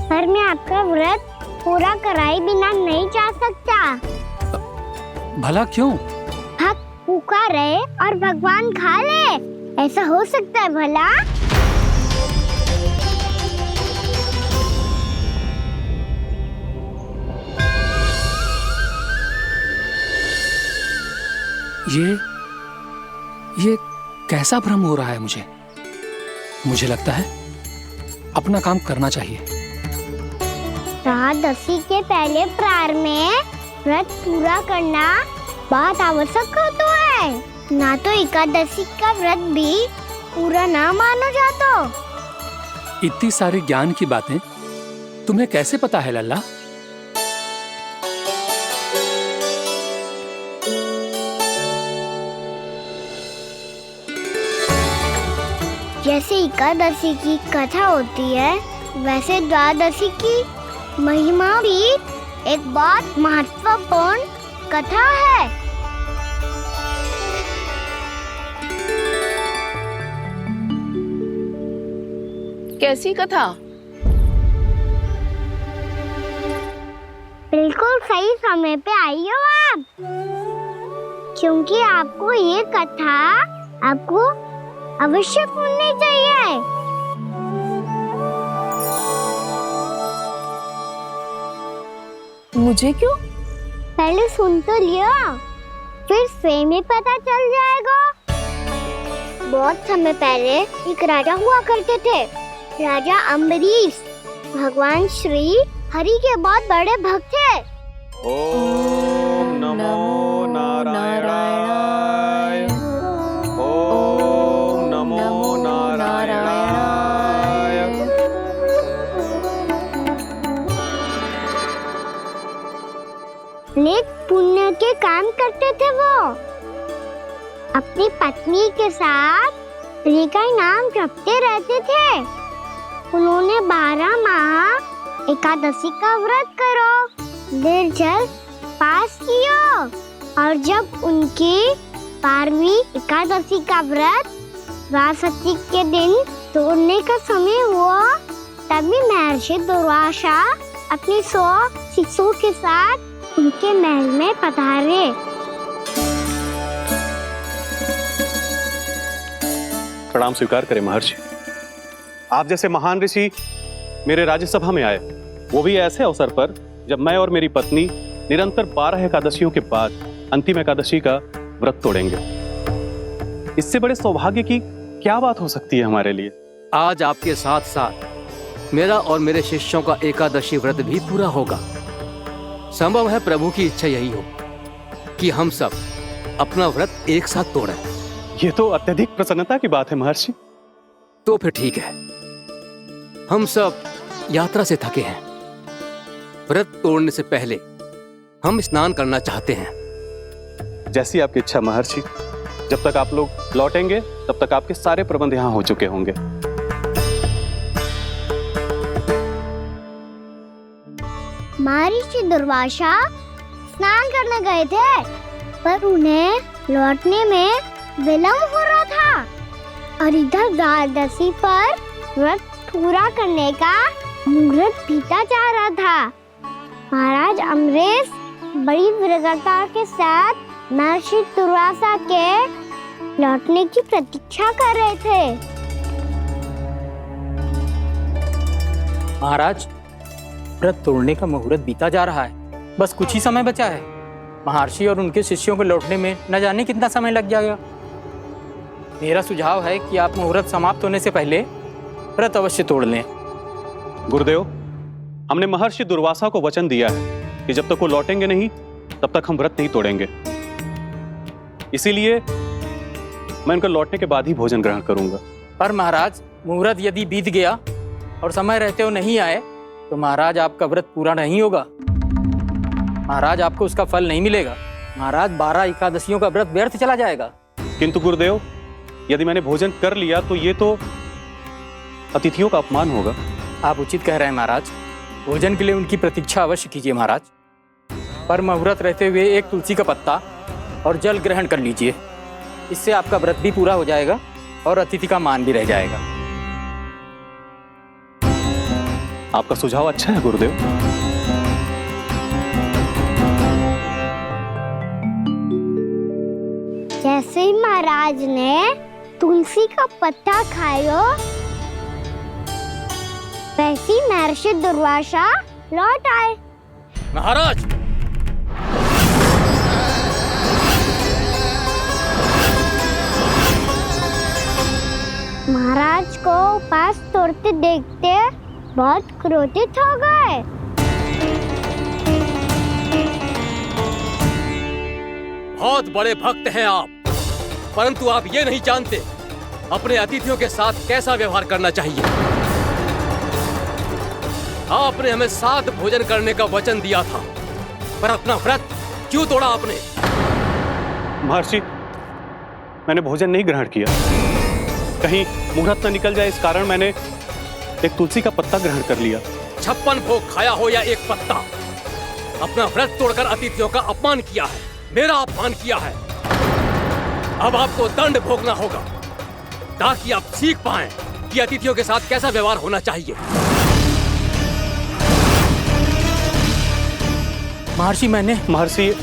पर मैं आपका व्रत पूरा कराए बिना नहीं जा सकता। भला क्यों? भक्त भूखा रहे और भगवान खा ले, ऐसा हो सकता है भला? ये कैसा भ्रम हो रहा है मुझे लगता है अपना काम करना चाहिए। द्वादशी के पहले प्रहर में व्रत पूरा करना बहुत आवश्यक होता है, ना तो एकादशी का व्रत भी पूरा ना मानो जातो। इतनी सारी ज्ञान की बातें तुम्हें कैसे पता है लल्ला? जैसे एकादशी की कथा होती है, वैसे द्वादशी की महिमा भी एक बहुत महत्वपूर्ण कथा है। कैसी कथा? बिल्कुल सही समय पे आई हो आप, क्योंकि आपको ये कथा आपको अवश्य सुननी चाहिए। मुझे क्यों? पहले सुन तो लियो, फिर स्वयं ही पता चल जाएगा। बहुत समय पहले एक राजा हुआ करते थे, राजा अम्बरीश। भगवान श्री हरि के बहुत बड़े भक्त हैं। ओम नमो नारायणाय। ओम नमो नारायणाय। नेक पुण्य के काम करते थे वो। अपनी पत्नी के साथ हरि का नाम जपते रहते थे। उन्होंने 12 माह एकादशी का व्रत करो, निर्जल पास किया, और जब उनकी 12वीं एकादशी का व्रत द्वादशी के दिन तोड़ने का समय हुआ, तभी महर्षि दुर्वासा अपनी 100 शिष्यों के साथ उनके महल में पधारे। प्रणाम स्वीकार करें महर्षि। आप जैसे महान ऋषि मेरे राज्यसभा में आए, वो भी ऐसे अवसर पर जब मैं और मेरी पत्नी निरंतर 12 एकादशियों के बाद अंतिम एकादशी का व्रत तोड़ेंगे। इससे बड़े सौभाग्य की क्या बात हो सकती है हमारे लिए। आज आपके साथ साथ मेरा और मेरे शिष्यों का एकादशी व्रत भी पूरा होगा। संभव है प्रभु की इच्छा यही हो कि हम सब अपना व्रत एक साथ तोड़ें। ये तो अत्यधिक प्रसन्नता की बात है महर्षि। तो फिर ठीक है, हम सब यात्रा से थके हैं। व्रत तोड़ने से पहले हम स्नान करना चाहते हैं। जैसी आपकी इच्छा महर्षि। जब तक आप लोग लौटेंगे तब तक आपके सारे प्रबंध यहाँ हो चुके होंगे। महर्षि दुर्वासा स्नान करने गए थे, पर उन्हें लौटने में विलंब हो रहा था, और इधर द्वादशी पर व्रत पूरा करने का मुहूर्त बीता जा रहा था। महाराज अमरेश बड़ी विरगता के साथ महर्षि दुर्वासा के लौटने की प्रतीक्षा कर रहे थे। महाराज, व्रत तोड़ने का मुहूर्त बीता जा रहा है, बस कुछ ही समय बचा है। महर्षि और उनके शिष्यों को लौटने में न जाने कितना समय लग जाएगा। मेरा सुझाव है कि आप मुहूर्त समाप्त होने से पहले व्रत अवश्य तोड़ लें। गुरुदेव, हमने महर्षि दुर्वासा को वचन दिया है कि जब तक वो लौटेंगे नहीं तब तक हम व्रत नहीं तोड़ेंगे। इसीलिए मैं उनके लौटने के बाद ही भोजन ग्रहण करूंगा। पर महाराज, मुहूर्त यदि बीत गया और समय रहते हो नहीं आए तो महाराज आपका व्रत पूरा नहीं होगा। महाराज, आपको उसका फल नहीं मिलेगा। महाराज, 12 एकादशियों का व्रत व्यर्थ चला जाएगा। किंतु गुरुदेव, यदि मैंने भोजन कर लिया तो ये तो अतिथियों का अपमान होगा। आप उचित कह रहे हैं महाराज। भोजन के लिए उनकी प्रतीक्षा अवश्य कीजिए महाराज, पर मुहूर्त रहते हुए एक तुलसी का पत्ता और जल ग्रहण कर लीजिए। इससे आपका व्रत भी पूरा हो जाएगा और अतिथि का मान भी रह जाएगा। आपका सुझाव अच्छा है गुरुदेव। जैसे ही महाराज ने तुलसी का पत्ता खाया, वैसे ही महर्षि दुर्वासा लौट आए। महाराज, महाराज को उपास तोड़ते देखते बहुत क्रोधित हो गए। बहुत बड़े भक्त हैं आप, परंतु आप ये नहीं जानते अपने अतिथियों के साथ कैसा व्यवहार करना चाहिए। आपने हमें साथ भोजन करने का वचन दिया था, पर अपना व्रत क्यों तोड़ा आपने? महर्षि, मैंने भोजन नहीं ग्रहण किया। कहीं मुहूर्त न निकल जाए इस कारण मैंने एक तुलसी का पत्ता ग्रहण कर लिया। 56 भोग खाया हो या एक पत्ता, अपना व्रत तोड़कर अतिथियों का अपमान किया है, मेरा अपमान किया है। अब आपको दंड भोगना होगा ताकि आप सीख पाएं कि अतिथियों के साथ कैसा व्यवहार होना चाहिए। महर्षि,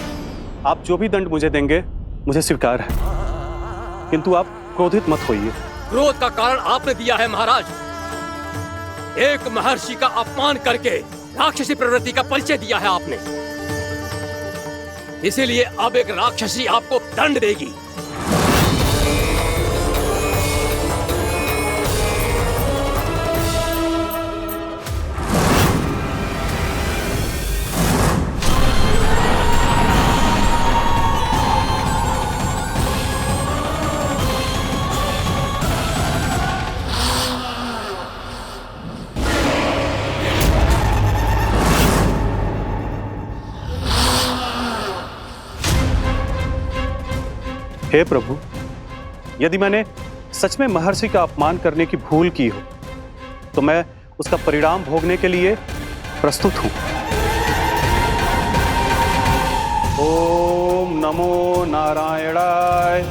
आप जो भी दंड मुझे देंगे मुझे स्वीकार है, किंतु आप क्रोधित मत होइए। क्रोध का कारण आपने दिया है महाराज। एक महर्षि का अपमान करके राक्षसी प्रवृत्ति का परिचय दिया है आपने। इसीलिए अब एक राक्षसी आपको दंड देगी। हे प्रभु, यदि मैंने सच में महर्षि का अपमान करने की भूल की हो तो मैं उसका परिणाम भोगने के लिए प्रस्तुत हूं। ओम नमो नारायणाय,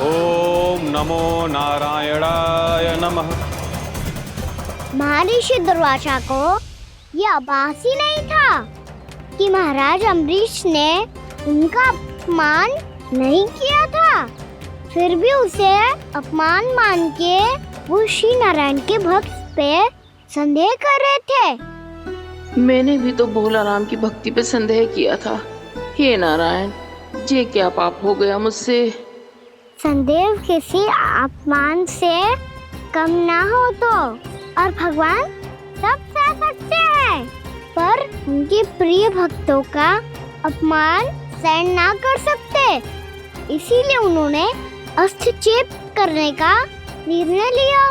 ओम नमो नारायणाय नमः। महर्षि दुर्वासा को यह आभास ही नहीं था कि महाराज अम्बरीश ने उनका अपमान नहीं किया था। फिर भी उसे अपमान मान के वो श्री नारायण के भक्त पे संदेह कर रहे थे। मैंने भी तो भोला राम की भक्ति पे संदेह किया था। हे नारायण, ये क्या पाप हो गया मुझसे। संदेह किसी अपमान से कम ना हो तो, और भगवान सब सह सकते हैं, पर उनके प्रिय भक्तों का अपमान सहन ना कर सकते। इसीलिए उन्होंने हस्तक्षेप करने का निर्णय लिया।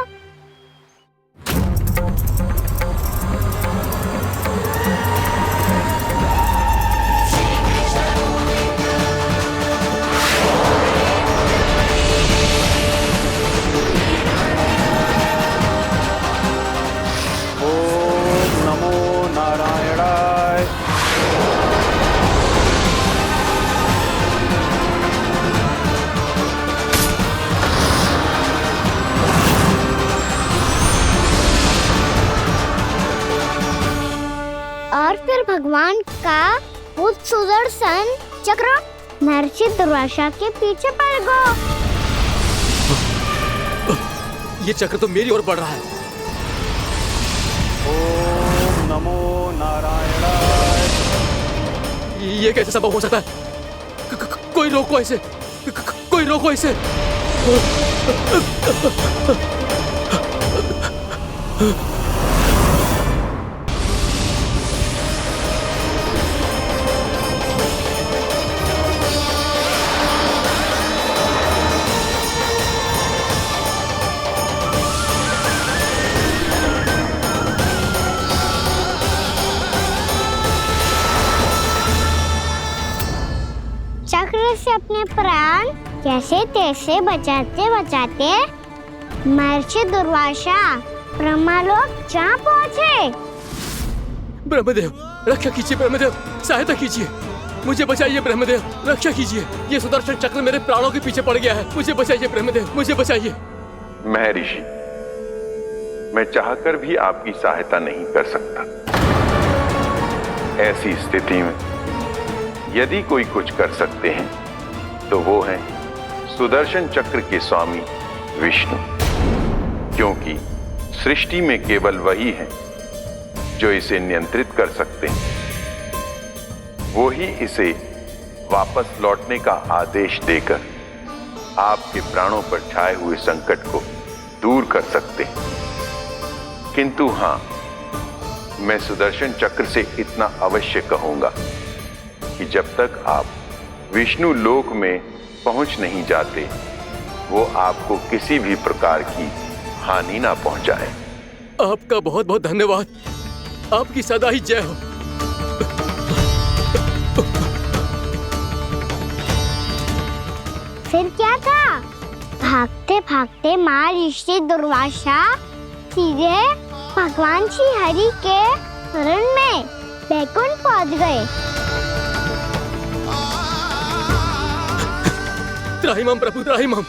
ओम नमो नारायणाय। और फिर भगवान का वो सुदर्शन चक्र महर्षि दुर्वासा के पीछे पड़ गया। ये चक्र तो मेरी ओर बढ़ रहा है। ओम नमो नारायणाय। ये कैसे संभव हो सकता है? कोई रोको इसे, कोई रोको इसे। चक्र से अपने प्राण कैसे तैसे बचाते बचाते महर्षि दुर्वासा ब्रह्मलोक जा पहुँचे। ब्रह्मदेव, रक्षा कीजिए ब्रह्मदेव, सहायता कीजिए, मुझे बचाइए ब्रह्मदेव, रक्षा कीजिए। ये सुदर्शन चक्र मेरे प्राणों के पीछे पड़ गया है, मुझे बचाइए ब्रह्मदेव, मुझे बचाइए। महर्षि, मैं चाहकर भी आपकी सहायता नहीं कर सकता। ऐसी स्थिति में यदि कोई कुछ कर सकते हैं तो वो है सुदर्शन चक्र के स्वामी विष्णु, क्योंकि सृष्टि में केवल वही है जो इसे नियंत्रित कर सकते हैं। वो ही इसे वापस लौटने का आदेश देकर आपके प्राणों पर छाए हुए संकट को दूर कर सकते हैं। किंतु हां, मैं सुदर्शन चक्र से इतना अवश्य कहूंगा कि जब तक आप विष्णु लोक में पहुंच नहीं जाते, वो आपको किसी भी प्रकार की हानि ना पहुंचाए। आपका बहुत बहुत धन्यवाद, आपकी सदा ही जय हो। फिर क्या था? भागते भागते महर्षि दुर्वासा सीधे भगवान श्री हरि के शरण में बैकुंठ पहुंच गए। त्राहिमाम प्रभु, त्राहिमाम,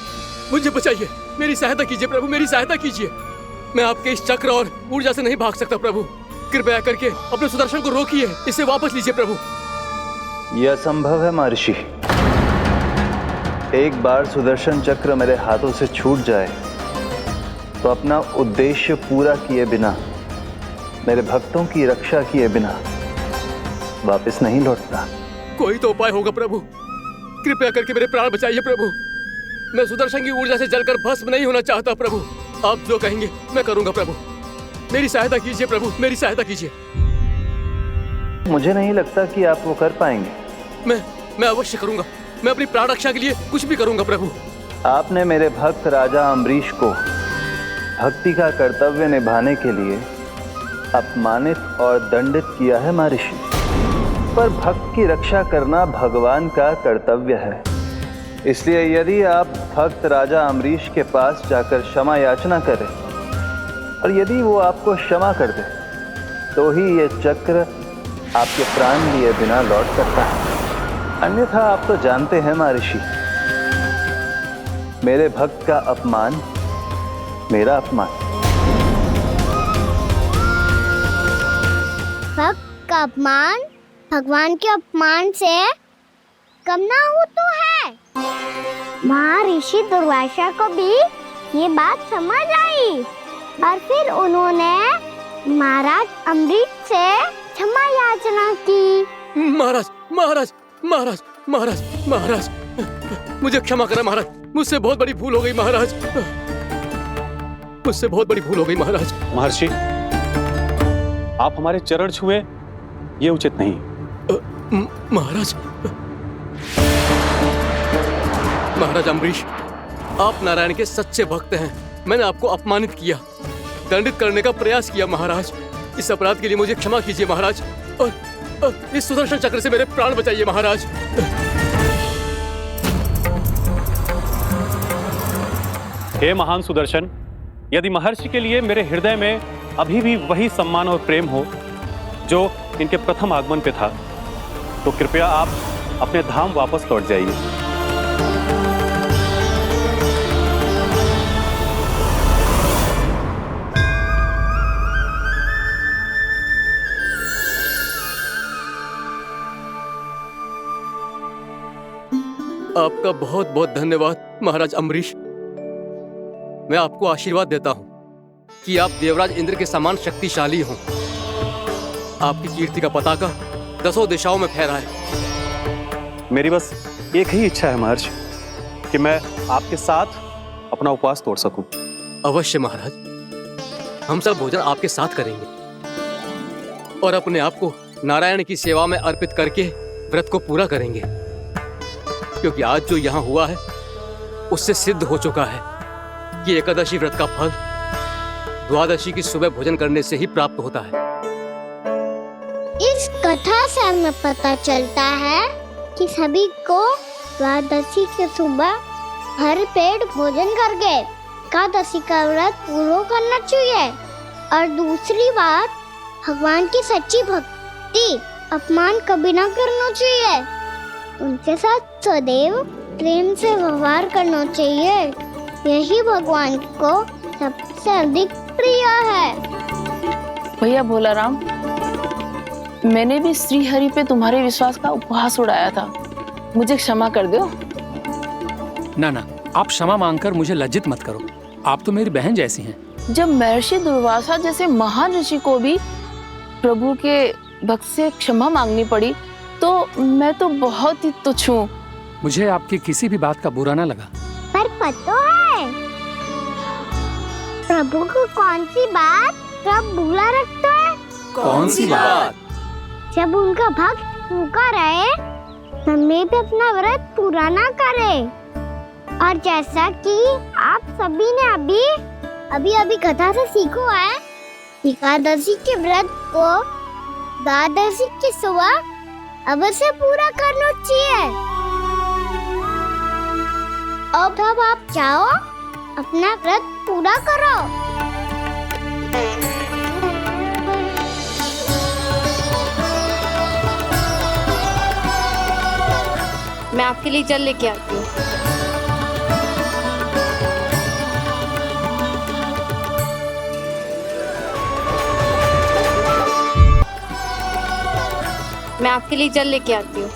मुझे बचाइए, मेरी सहायता कीजिए प्रभु, मेरी सहायता कीजिए। मैं आपके इस चक्र और ऊर्जा से नहीं भाग सकता प्रभु, कृपया करके अपने सुदर्शन को रोकिए, इसे वापस लीजिए प्रभु। यह असंभव है महर्षि। एक बार सुदर्शन चक्र मेरे हाथों से छूट जाए तो अपना उद्देश्य पूरा किए बिना, मेरे भक्तों की रक्षा किए बिना वापस नहीं लौटता। कोई तो उपाय होगा प्रभु, कृपया करके मेरे प्राण बचाइए प्रभु। मैं सुदर्शन की ऊर्जा से जलकर भस्म नहीं होना चाहता प्रभु। आप जो कहेंगे मैं करूंगा प्रभु, मेरी सहायता कीजिए प्रभु, मेरी सहायता कीजिए। मुझे नहीं लगता कि आप वो कर पाएंगे। मैं अवश्य करूंगा, मैं अपनी प्राण रक्षा के लिए कुछ भी करूंगा प्रभु। आपने मेरे भक्त राजा अम्बरीश को भक्ति का कर्तव्य निभाने के लिए अपमानित और दंडित किया है महर्षि, पर भक्त की रक्षा करना भगवान का कर्तव्य है। इसलिए यदि आप भक्त राजा अम्बरीश के पास जाकर क्षमा याचना करें और यदि वो आपको क्षमा कर दे तो ही ये चक्र आपके प्राण लिए बिना लौट सकता है। अन्यथा आप तो जानते हैं महर्षि, मेरे भक्त का अपमान मेरा अपमान। भक्त का अपमान भगवान के अपमान से कम ना हो तो है। महर्षि दुर्वासा को भी ये बात समझ आई और फिर उन्होंने महाराज अम्बरीश से क्षमा याचना की। महाराज महाराज महाराज महाराज महाराज मुझे क्षमा करें महाराज, मुझसे बहुत बड़ी भूल हो गई महाराज, मुझसे बहुत बड़ी भूल हो गई महाराज। महर्षि, आप हमारे चरण छुए ये उचित नहीं। महाराज महाराज अम्बरीश, आप नारायण के सच्चे भक्त हैं। मैंने आपको अपमानित किया, दंडित करने का प्रयास किया महाराज। इस अपराध के लिए मुझे क्षमा कीजिए महाराज और इस सुदर्शन चक्र से मेरे प्राण बचाइए महाराज। हे महान सुदर्शन, यदि महर्षि के लिए मेरे हृदय में अभी भी वही सम्मान और प्रेम हो जो इनके प्रथम आगमन पे था, तो कृपया आप अपने धाम वापस लौट जाइए। आपका बहुत बहुत धन्यवाद महाराज अम्बरीश। मैं आपको आशीर्वाद देता हूं कि आप देवराज इंद्र के समान शक्तिशाली हों। आपकी कीर्ति का पताका 10 दिशाओं में फहराए। मेरी बस एक ही इच्छा है महर्षि कि मैं आपके साथ अपना उपवास तोड़ सकूं। अवश्य महाराज, हम सब भोजन आपके साथ करेंगे और अपने आप को नारायण की सेवा में अर्पित करके व्रत को पूरा करेंगे, क्योंकि आज जो यहाँ हुआ है उससे सिद्ध हो चुका है कि एकादशी व्रत का फल द्वादशी की सुबह भोजन करने से ही प्राप्त होता है। इस कथा से हमें पता चलता है कि सभी को द्वादशी के सुबह भर पेट भोजन करके एकादशी का व्रत पूरा करना चाहिए। और दूसरी बात, भगवान की सच्ची भक्ति अपमान कभी ना करना चाहिए। उनके साथ सदैव प्रेम से व्यवहार करना चाहिए। यही भगवान को सबसे अधिक प्रिय है। भैया भोलाराम, मैंने भी श्री हरि पे तुम्हारे विश्वास का उपहास उड़ाया था, मुझे क्षमा कर दो। ना ना, आप क्षमा मांगकर मुझे लज्जित मत करो, आप तो मेरी बहन जैसी हैं। जब महर्षि दुर्वासा जैसे महान ऋषि को भी प्रभु के भक्त से क्षमा मांगनी पड़ी तो मैं तो बहुत ही तुच्छ हूँ। मुझे आपकी किसी भी बात का बुरा ना लगा। पर पता है प्रभु को कौन सी बात कब बुरा रखता है? कौन सी बात? जब उनका भक्त भूखा रहे, हमें भी अपना व्रत पूरा ना करे। और जैसा कि आप सभी ने अभी कथा से सीखो है, एकादशी के व्रत को द्वादशी की सुबह अवश्य पूरा करना चाहिए। अब आप जाओ, अपना व्रत पूरा करो। मैं आपके लिए जल लेके आती हूँ। मैं आपके लिए जल लेके आती हूँ।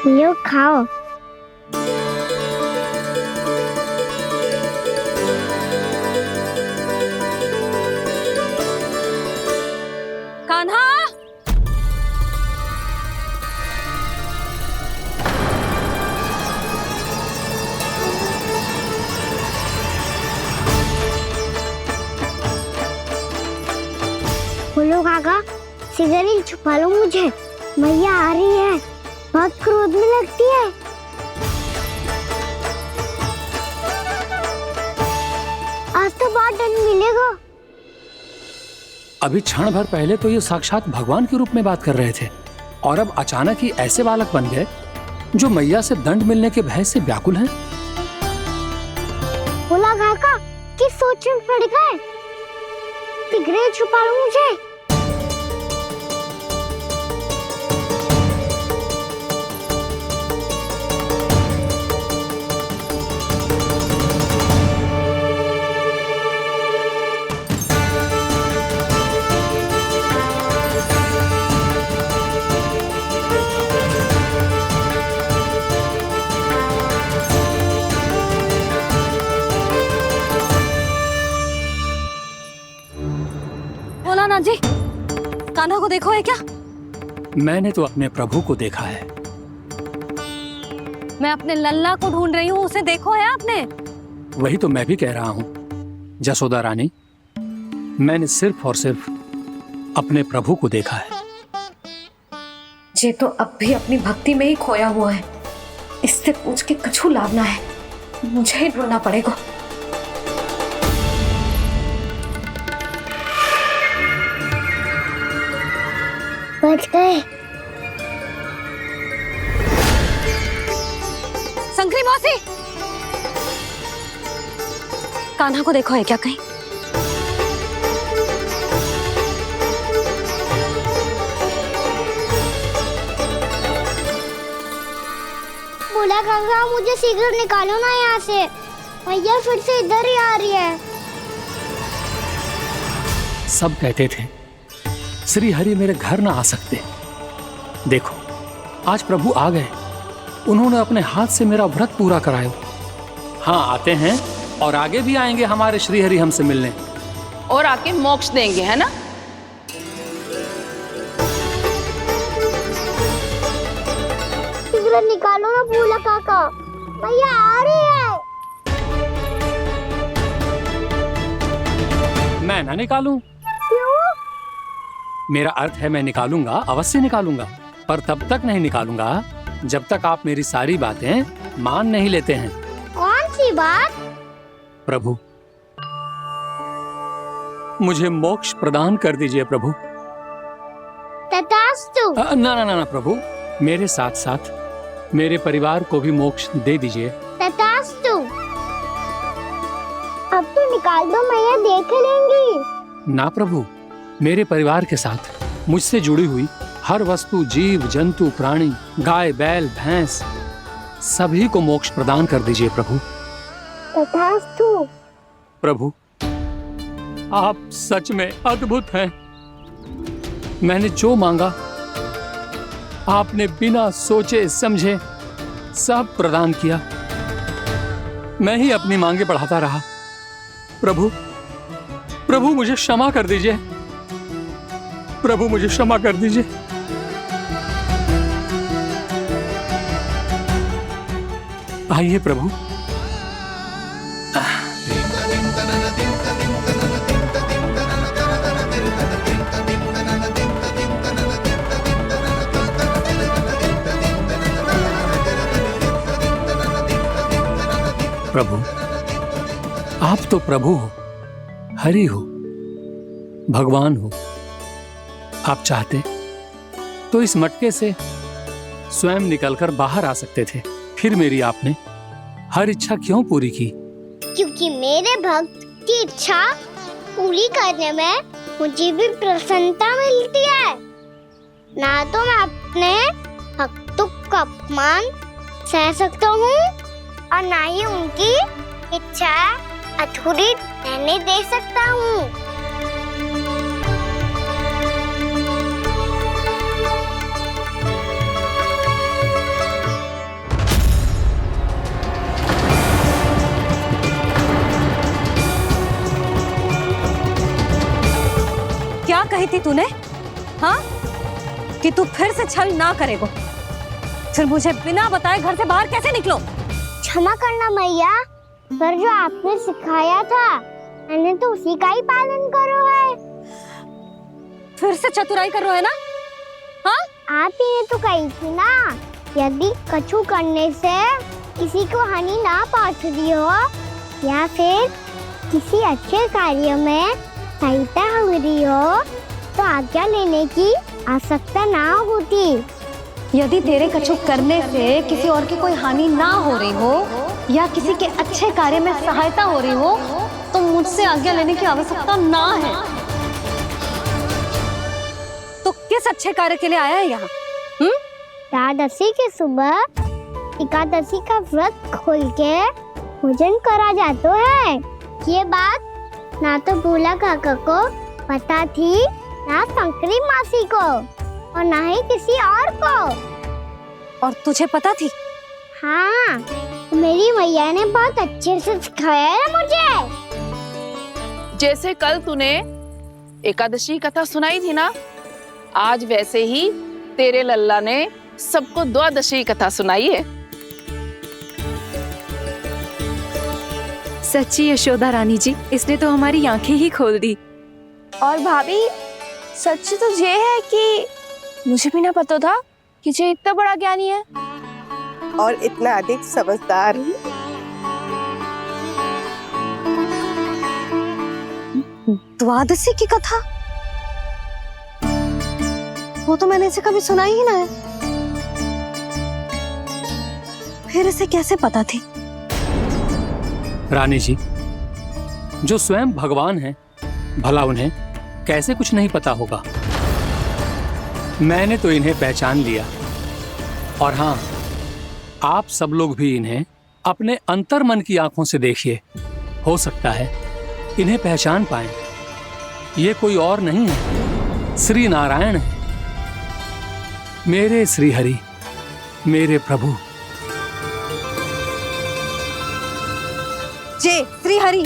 लो खाओ। कान्हा, बोलो काका, इधर ही छुपा लो मुझे, मैया आ रही है, बहुत क्रोध में लगती है। आज तो बहुत दंड मिलेगा। अभी क्षण भर पहले तो ये साक्षात भगवान के रूप में बात कर रहे थे और अब अचानक ही ऐसे बालक बन गए जो मैया से दंड मिलने के भय से व्याकुल हैं। बोला काका किस सोच में पड़ गए? शीघ्र छुपा लो मुझे। भोलानाथ जी, कान्हा को देखो है क्या? मैंने तो अपने प्रभु को देखा है। मैं अपने लल्ला को ढूंढ रही हूँ, उसे देखो है आपने? वही तो मैं भी कह रहा हूँ जसोदा रानी, मैंने सिर्फ और सिर्फ अपने प्रभु को देखा है। ये तो अब भी अपनी भक्ति में ही खोया हुआ है, इससे पूछ के कछु लाभ ना है, मुझे ही ढूंढना पड़ेगा। बच गए। संकरी मौसी, कान्हा को देखो है क्या कहीं? बोला काका मुझे शीघ्र निकालो ना यहाँ से, मैया फिर से इधर ही आ रही है। सब कहते थे श्री हरि मेरे घर ना आ सकते। देखो आज प्रभु आ गए, उन्होंने अपने हाथ से मेरा व्रत पूरा कराया। हाँ आते हैं और आगे भी आएंगे हमारे श्री हरि हमसे मिलने और आके मोक्ष देंगे, है ना? शीघ्र निकालो ना बोला काका, मैया आ रही है। मैं ना निकालूं? मेरा अर्थ है मैं निकालूंगा, अवश्य निकालूंगा, पर तब तक नहीं निकालूंगा जब तक आप मेरी सारी बातें मान नहीं लेते हैं। कौन सी बात? प्रभु मुझे मोक्ष प्रदान कर दीजिए प्रभु। तथास्तु। ना ना ना प्रभु, मेरे साथ साथ मेरे परिवार को भी मोक्ष दे दीजिए। तथास्तु। अब तो निकाल दो, मैया देख लेंगी। ना प्रभु, मेरे परिवार के साथ मुझसे जुड़ी हुई हर वस्तु, जीव जंतु, प्राणी, गाय बैल भैंस, सभी को मोक्ष प्रदान कर दीजिए प्रभु। तथास्तु। प्रभु आप सच में अद्भुत हैं। मैंने जो मांगा आपने बिना सोचे समझे सब प्रदान किया। मैं ही अपनी मांगे बढ़ाता रहा। प्रभु प्रभु मुझे क्षमा कर दीजिए, प्रभु मुझे क्षमा कर दीजिए। आइए प्रभु। प्रभु आप तो प्रभु हो, हरि हो, भगवान हो। आप चाहते तो इस मटके से स्वयं निकलकर बाहर आ सकते थे, फिर मेरी आपने हर इच्छा क्यों पूरी की? क्योंकि मेरे भक्त की इच्छा पूरी करने में मुझे भी प्रसन्नता मिलती है। ना तो मैं अपने भक्तों का अपमान सह सकता हूँ और ना ही उनकी इच्छा अधूरी रहने दे सकता हूँ। क्या कही थी तूने? हाँ, कि तू फिर से छल ना करेगा। फिर मुझे बिना बताए घर से बाहर कैसे निकलो? क्षमा करना मैया, पर जो आपने सिखाया था मैंने तो उसी का ही पालन करो है। फिर से चतुराई कर रहे हो ना? हाँ? आप ही ने तो कही थी ना, यदि कछु करने से किसी को हानि ना पहुंचती हो या फिर किसी अच्छे कार्य में सहायता हो रही हो तो आज्ञा लेने की आवश्यकता ना होती। यदि तेरे कछु करने से किसी और की कोई हानि ना हो रही हो या किसी के अच्छे कार्य में सहायता हो रही हो तो मुझसे आज्ञा लेने की आवश्यकता ना है। तो किस अच्छे कार्य के लिए आया है यहाँ? द्वादशी के सुबह एकादशी का व्रत खोल के भोजन करा जाता है। ये बात ना तो भोला काका को पता थी, ना शंकरी मासी को और ना ही किसी और को। और तुझे पता थी? हाँ, मेरी मैया ने बहुत अच्छे से सिखाया है मुझे। जैसे कल तूने एकादशी कथा सुनाई थी ना, आज वैसे ही तेरे लल्ला ने सबको द्वादशी कथा सुनाई है। सच्ची यशोदा रानी जी, इसने तो हमारी आंखें ही खोल दी। और भाभी, सच तो ये है कि मुझे भी ना पता था कि ये इतना बड़ा ज्ञानी है और इतना अधिक समझदार। द्वादशी की कथा? वो तो मैंने इसे कभी सुना ही ना है। फिर इसे कैसे पता थी? रानी जी, जो स्वयं भगवान हैं, भला उन्हें कैसे कुछ नहीं पता होगा। मैंने तो इन्हें पहचान लिया, और हाँ, आप सब लोग भी इन्हें अपने अंतर मन की आंखों से देखिए, हो सकता है इन्हें पहचान पाएं। ये कोई और नहीं है, श्री नारायण है, मेरे श्री हरि, मेरे प्रभु। जय श्री हरि।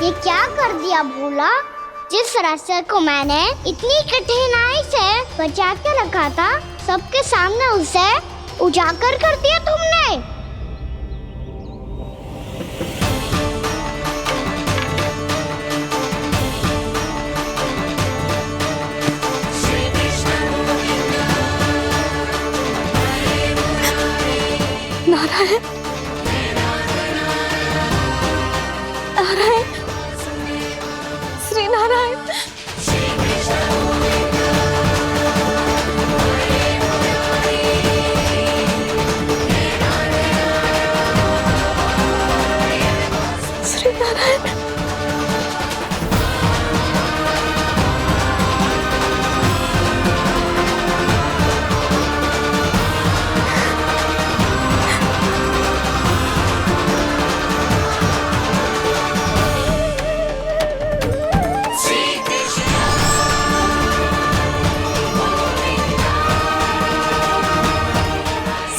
ये क्या कर दिया भोला? जिस रास्ते को मैंने इतनी कठिनाई से बचा के रखा था, सबके सामने उसे उजागर कर दिया तुमने। नारायण, नारायण, श्री नारायण। श्री नारायण।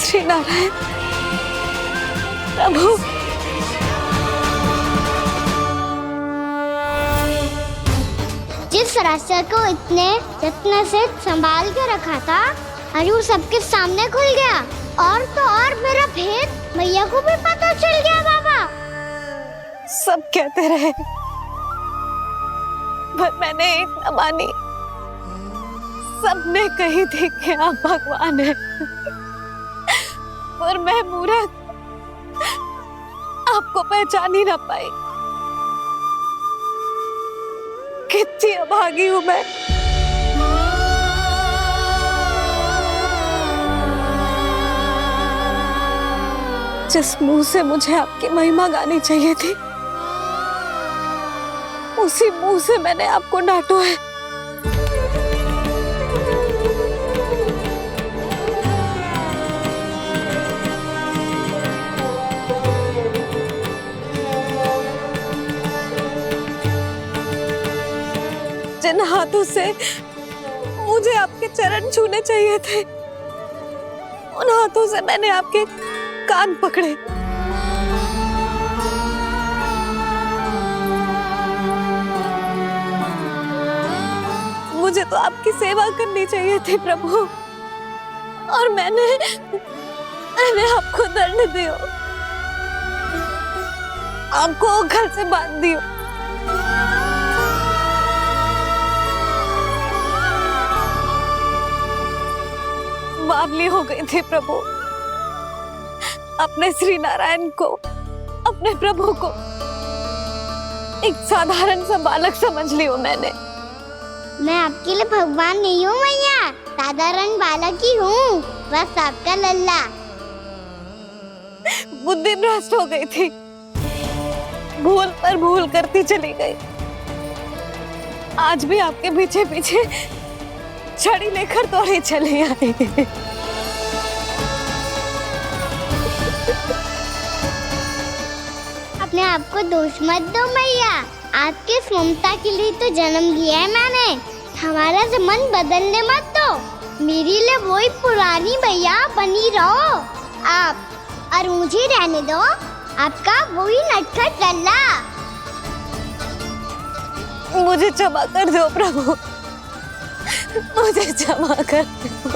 श्री नारायण प्रभु। जिस रास्ते को इतने यत्न से संभाल के रखा था, आज वो सबके सामने खुल गया। और तो और मेरा भेद मैया को भी पता चल गया। बाबा सब कहते रहे, पर मैंने एक न मानी। सबने कही थी कि आप भगवान हैं, पर मैं मूर्ख आपको पहचान ही ना पाई। कितनी अभागी हूं मैं। जिस मुंह से मुझे आपकी महिमा गानी चाहिए थी, उसी मुंह से मैंने आपको डांटा है। जिन हाथों से मुझे आपके चरण छूने चाहिए थे, उन हाथों से मैंने आपके कान पकड़े। मुझे तो आपकी सेवा करनी चाहिए थी प्रभु, और मैंने आपको दंड दियो, आपको घर से बांध दियो। बावली हो गई थी प्रभु, अपने श्री नारायण को, अपने प्रभु को एक साधारण सा बालक समझ लियो मैंने। मैं आपके लिए भगवान नहीं हूँ मैया, साधारण बालक ही हूँ, बस आपका लल्ला। बुद्धि भ्रष्ट हो गई थी, भूल पर भूल करती चली गई। आज भी आपके पीछे पीछे छड़ी लेकर दौड़े चले आए। अपने आप को दोष मत दो मैया, आपके ममता के लिए तो जन्म लिया है मैंने, हमारा से मन बदलने मत दो। मेरे लिए वही पुरानी मैया बनी रहो आप, और मुझे रहने दो आपका वही नटखट लल्ला। मुझे क्षमा कर दो प्रभु, मुझे क्षमा कर दो।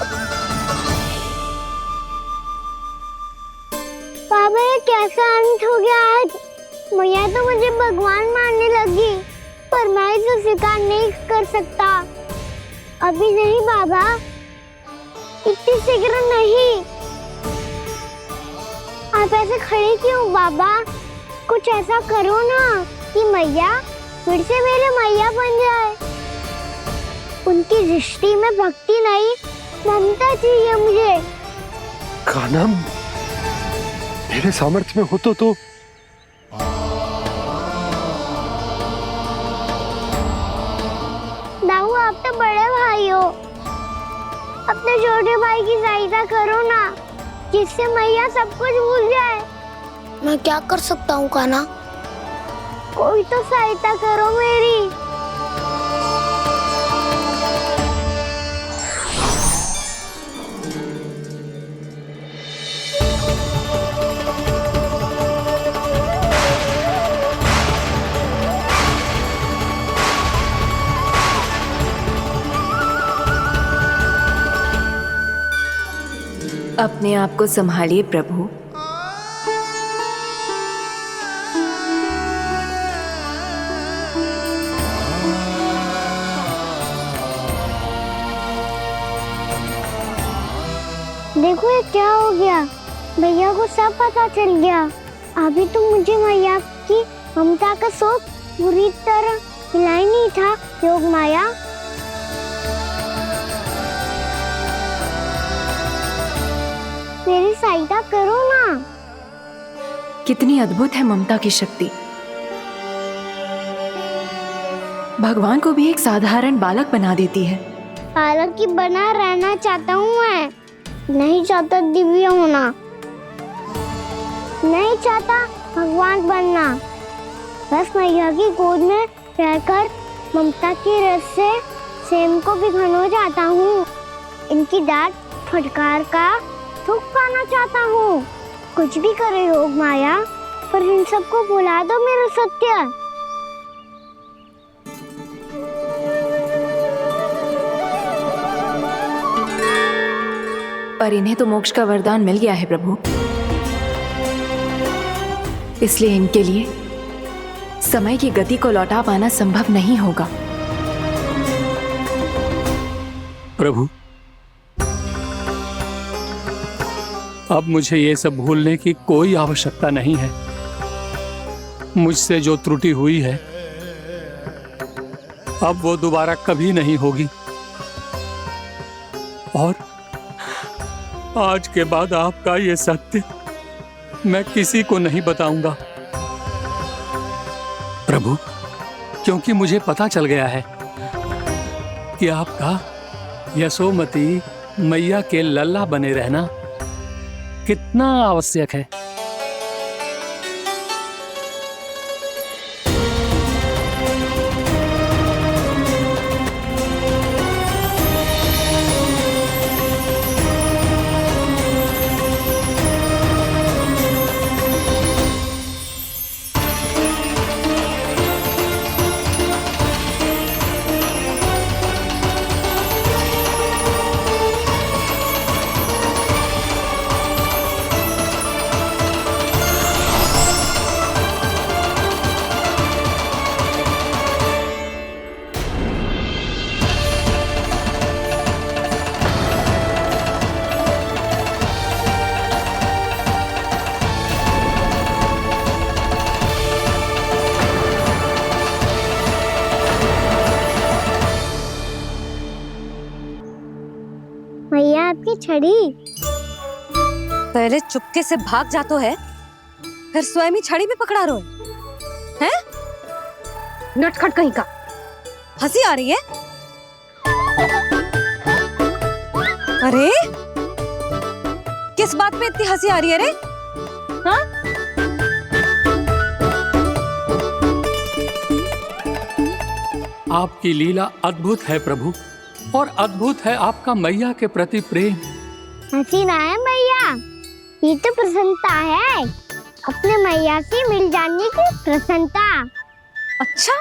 बाबा ये कैसा अंत हो गया आज? मैया तो मुझे भगवान मानने लगी, पर मैं इसे स्वीकार नहीं कर सकता। अभी नहीं बाबा, इतनी शीघ्र नहीं। आप ऐसे खड़े क्यों बाबा? कुछ ऐसा करो ना कि मैया फिर से मेरे मैया बन जाए। उनकी दृष्टि में भक्ति नहीं, ममता चाहिए मुझे। कान्हा, मेरे सामर्थ्य में हो तो दाऊ, आप तो बड़े भाई हो, अपने छोटे भाई की सहायता करो ना, जिससे मैया सब कुछ भूल जाए। मैं क्या कर सकता हूँ कान्हा? कोई तो सहायता करो मेरी। अपने आप को संभालिए प्रभु। देखो ये क्या हो गया, भैया को सब पता चल गया। अभी तो मुझे मैया की ममता का शौक बुरी तरह हिला ही नहीं था। योग माया, मेरी सहायता करो ना। कितनी अद्भुत है ममता की शक्ति। भगवान को भी एक साधारण बालक बना देती है। बालक की बना रहना चाहता हूँ मैं, नहीं चाहता दिव्य होना, नहीं चाहता भगवान बनना। बस मैया की गोद में रहकर ममता की रस से सेम को भिगोना चाहता हूँ। इनकी डांट फटकार का सुख पाना चाहता हूँ। कुछ भी करे योग माया, पर इन सबको भुला दो मेरा सत्य। पर इन्हें तो मोक्ष का वरदान मिल गया है प्रभु, इसलिए इनके लिए समय की गति को लौटा पाना संभव नहीं होगा। प्रभु, अब मुझे ये सब भूलने की कोई आवश्यकता नहीं है। मुझसे जो त्रुटि हुई है अब वो दोबारा कभी नहीं होगी, और आज के बाद आपका ये सत्य मैं किसी को नहीं बताऊंगा प्रभु, क्योंकि मुझे पता चल गया है कि आपका यशोमती मैया के लल्ला बने रहना कितना आवश्यक है। मैया आपकी छड़ी। पहले चुपके से भाग जातो है, फिर स्वयं ही छड़ी भी पकड़ा रो है? नटखट कहीं का। हंसी आ रही है? अरे किस बात पे इतनी हंसी आ रही है रे? हाँ? आपकी लीला अद्भुत है प्रभु, और अद्भुत है आपका मैया के प्रति प्रेम। हंसी ना है मैया, ये तो प्रसन्नता है, अपने मैया से मिल जाने की प्रसन्नता। अच्छा,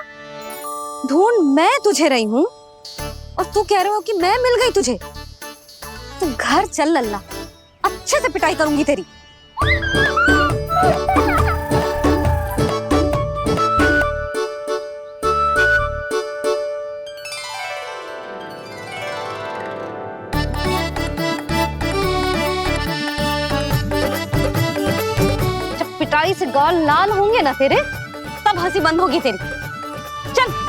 ढूंढ मैं तुझे रही हूँ और तू कह रहे हो कि मैं मिल गई तुझे। तू घर चल लल्ला, अच्छे से पिटाई करूंगी तेरी। जब पिटाई से गाल लाल होंगे ना तेरे, तब हंसी बंद होगी तेरी। चल।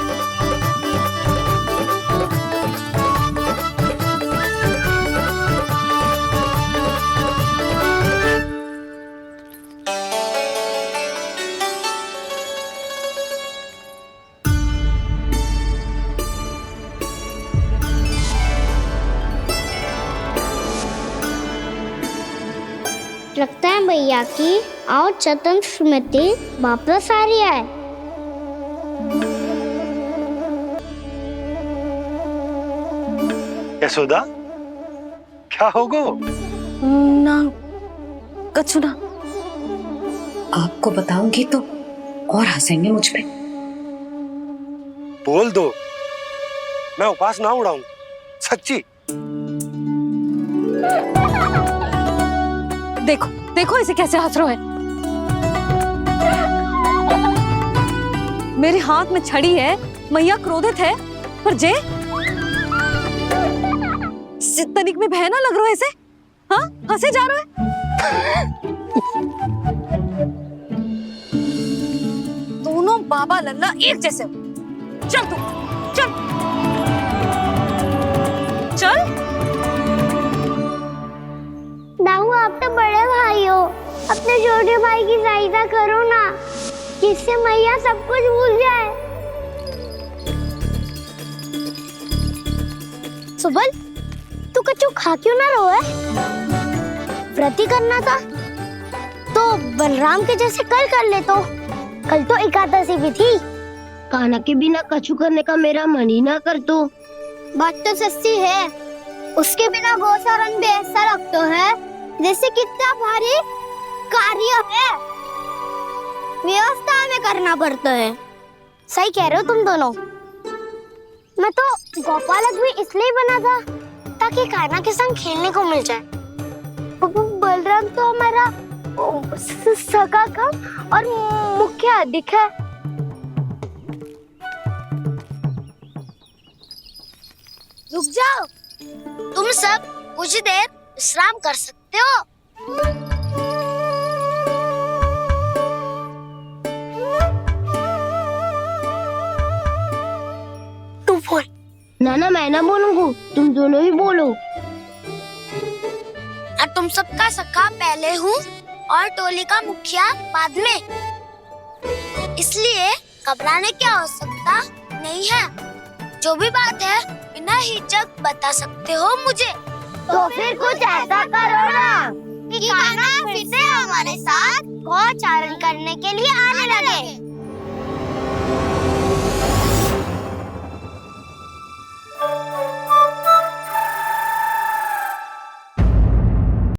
लगता है भैया की और चतन स्मृति वापस आ रही है। यशोदा, क्या होगो? ना कछु ना। आपको बताऊंगी तो और हंसेंगे मुझ पे। बोल दो, मैं उपवास ना उड़ाऊं, सच्ची। देखो देखो इसे कैसे हंस रहा है। मेरे हाथ में छड़ी है, मैया क्रोधित है, पर जे तनिक में बहना लग रहा है इसे। हाँ, हंसे जा रहा है। दोनों बाबा लल्ला एक जैसे हो। चल तू, चल चल। दाऊ, आप तो बड़े भाई हो, अपने छोटे भाई की सहायता करो ना, जिससे मैया सब कुछ भूल जाए। सुबल, तू कच्चू खा क्यों ना रो है? व्रत ही करना था तो बलराम के जैसे कल कर ले। तो कल तो एकादशी भी थी। खाना के बिना कछु करने का मेरा मन ही ना कर। तो बात तो सच्ची है, उसके बिना गोचारण भी ऐसा लगता है जैसे कितना भारी कार्य है, व्यवस्था में करना पड़ता है। सही कह रहे हो तुम दोनों। मैं तो गोपालक भी इसलिए बना था ताकि कान्हा के संग खेलने को मिल जाए। बलराम तो हमारा सगा कम और मुख्य अधिक है। रुक जाओ, तुम सब कुछ देर विश्राम कर सकते हो। तू बोल। ना मैं ना बोलूंगा, तुम दोनों ही बोलो। और तुम सबका सखा पहले हूँ और टोली का मुखिया बाद में, इसलिए घबराने की आवश्यकता नहीं है। जो भी बात है बिना हिचक बता सकते हो मुझे। तो फिर कुछ ऐसा करो ना कि कान्हा फिर से हमारे साथ गोचारण करने के लिए आने लगे।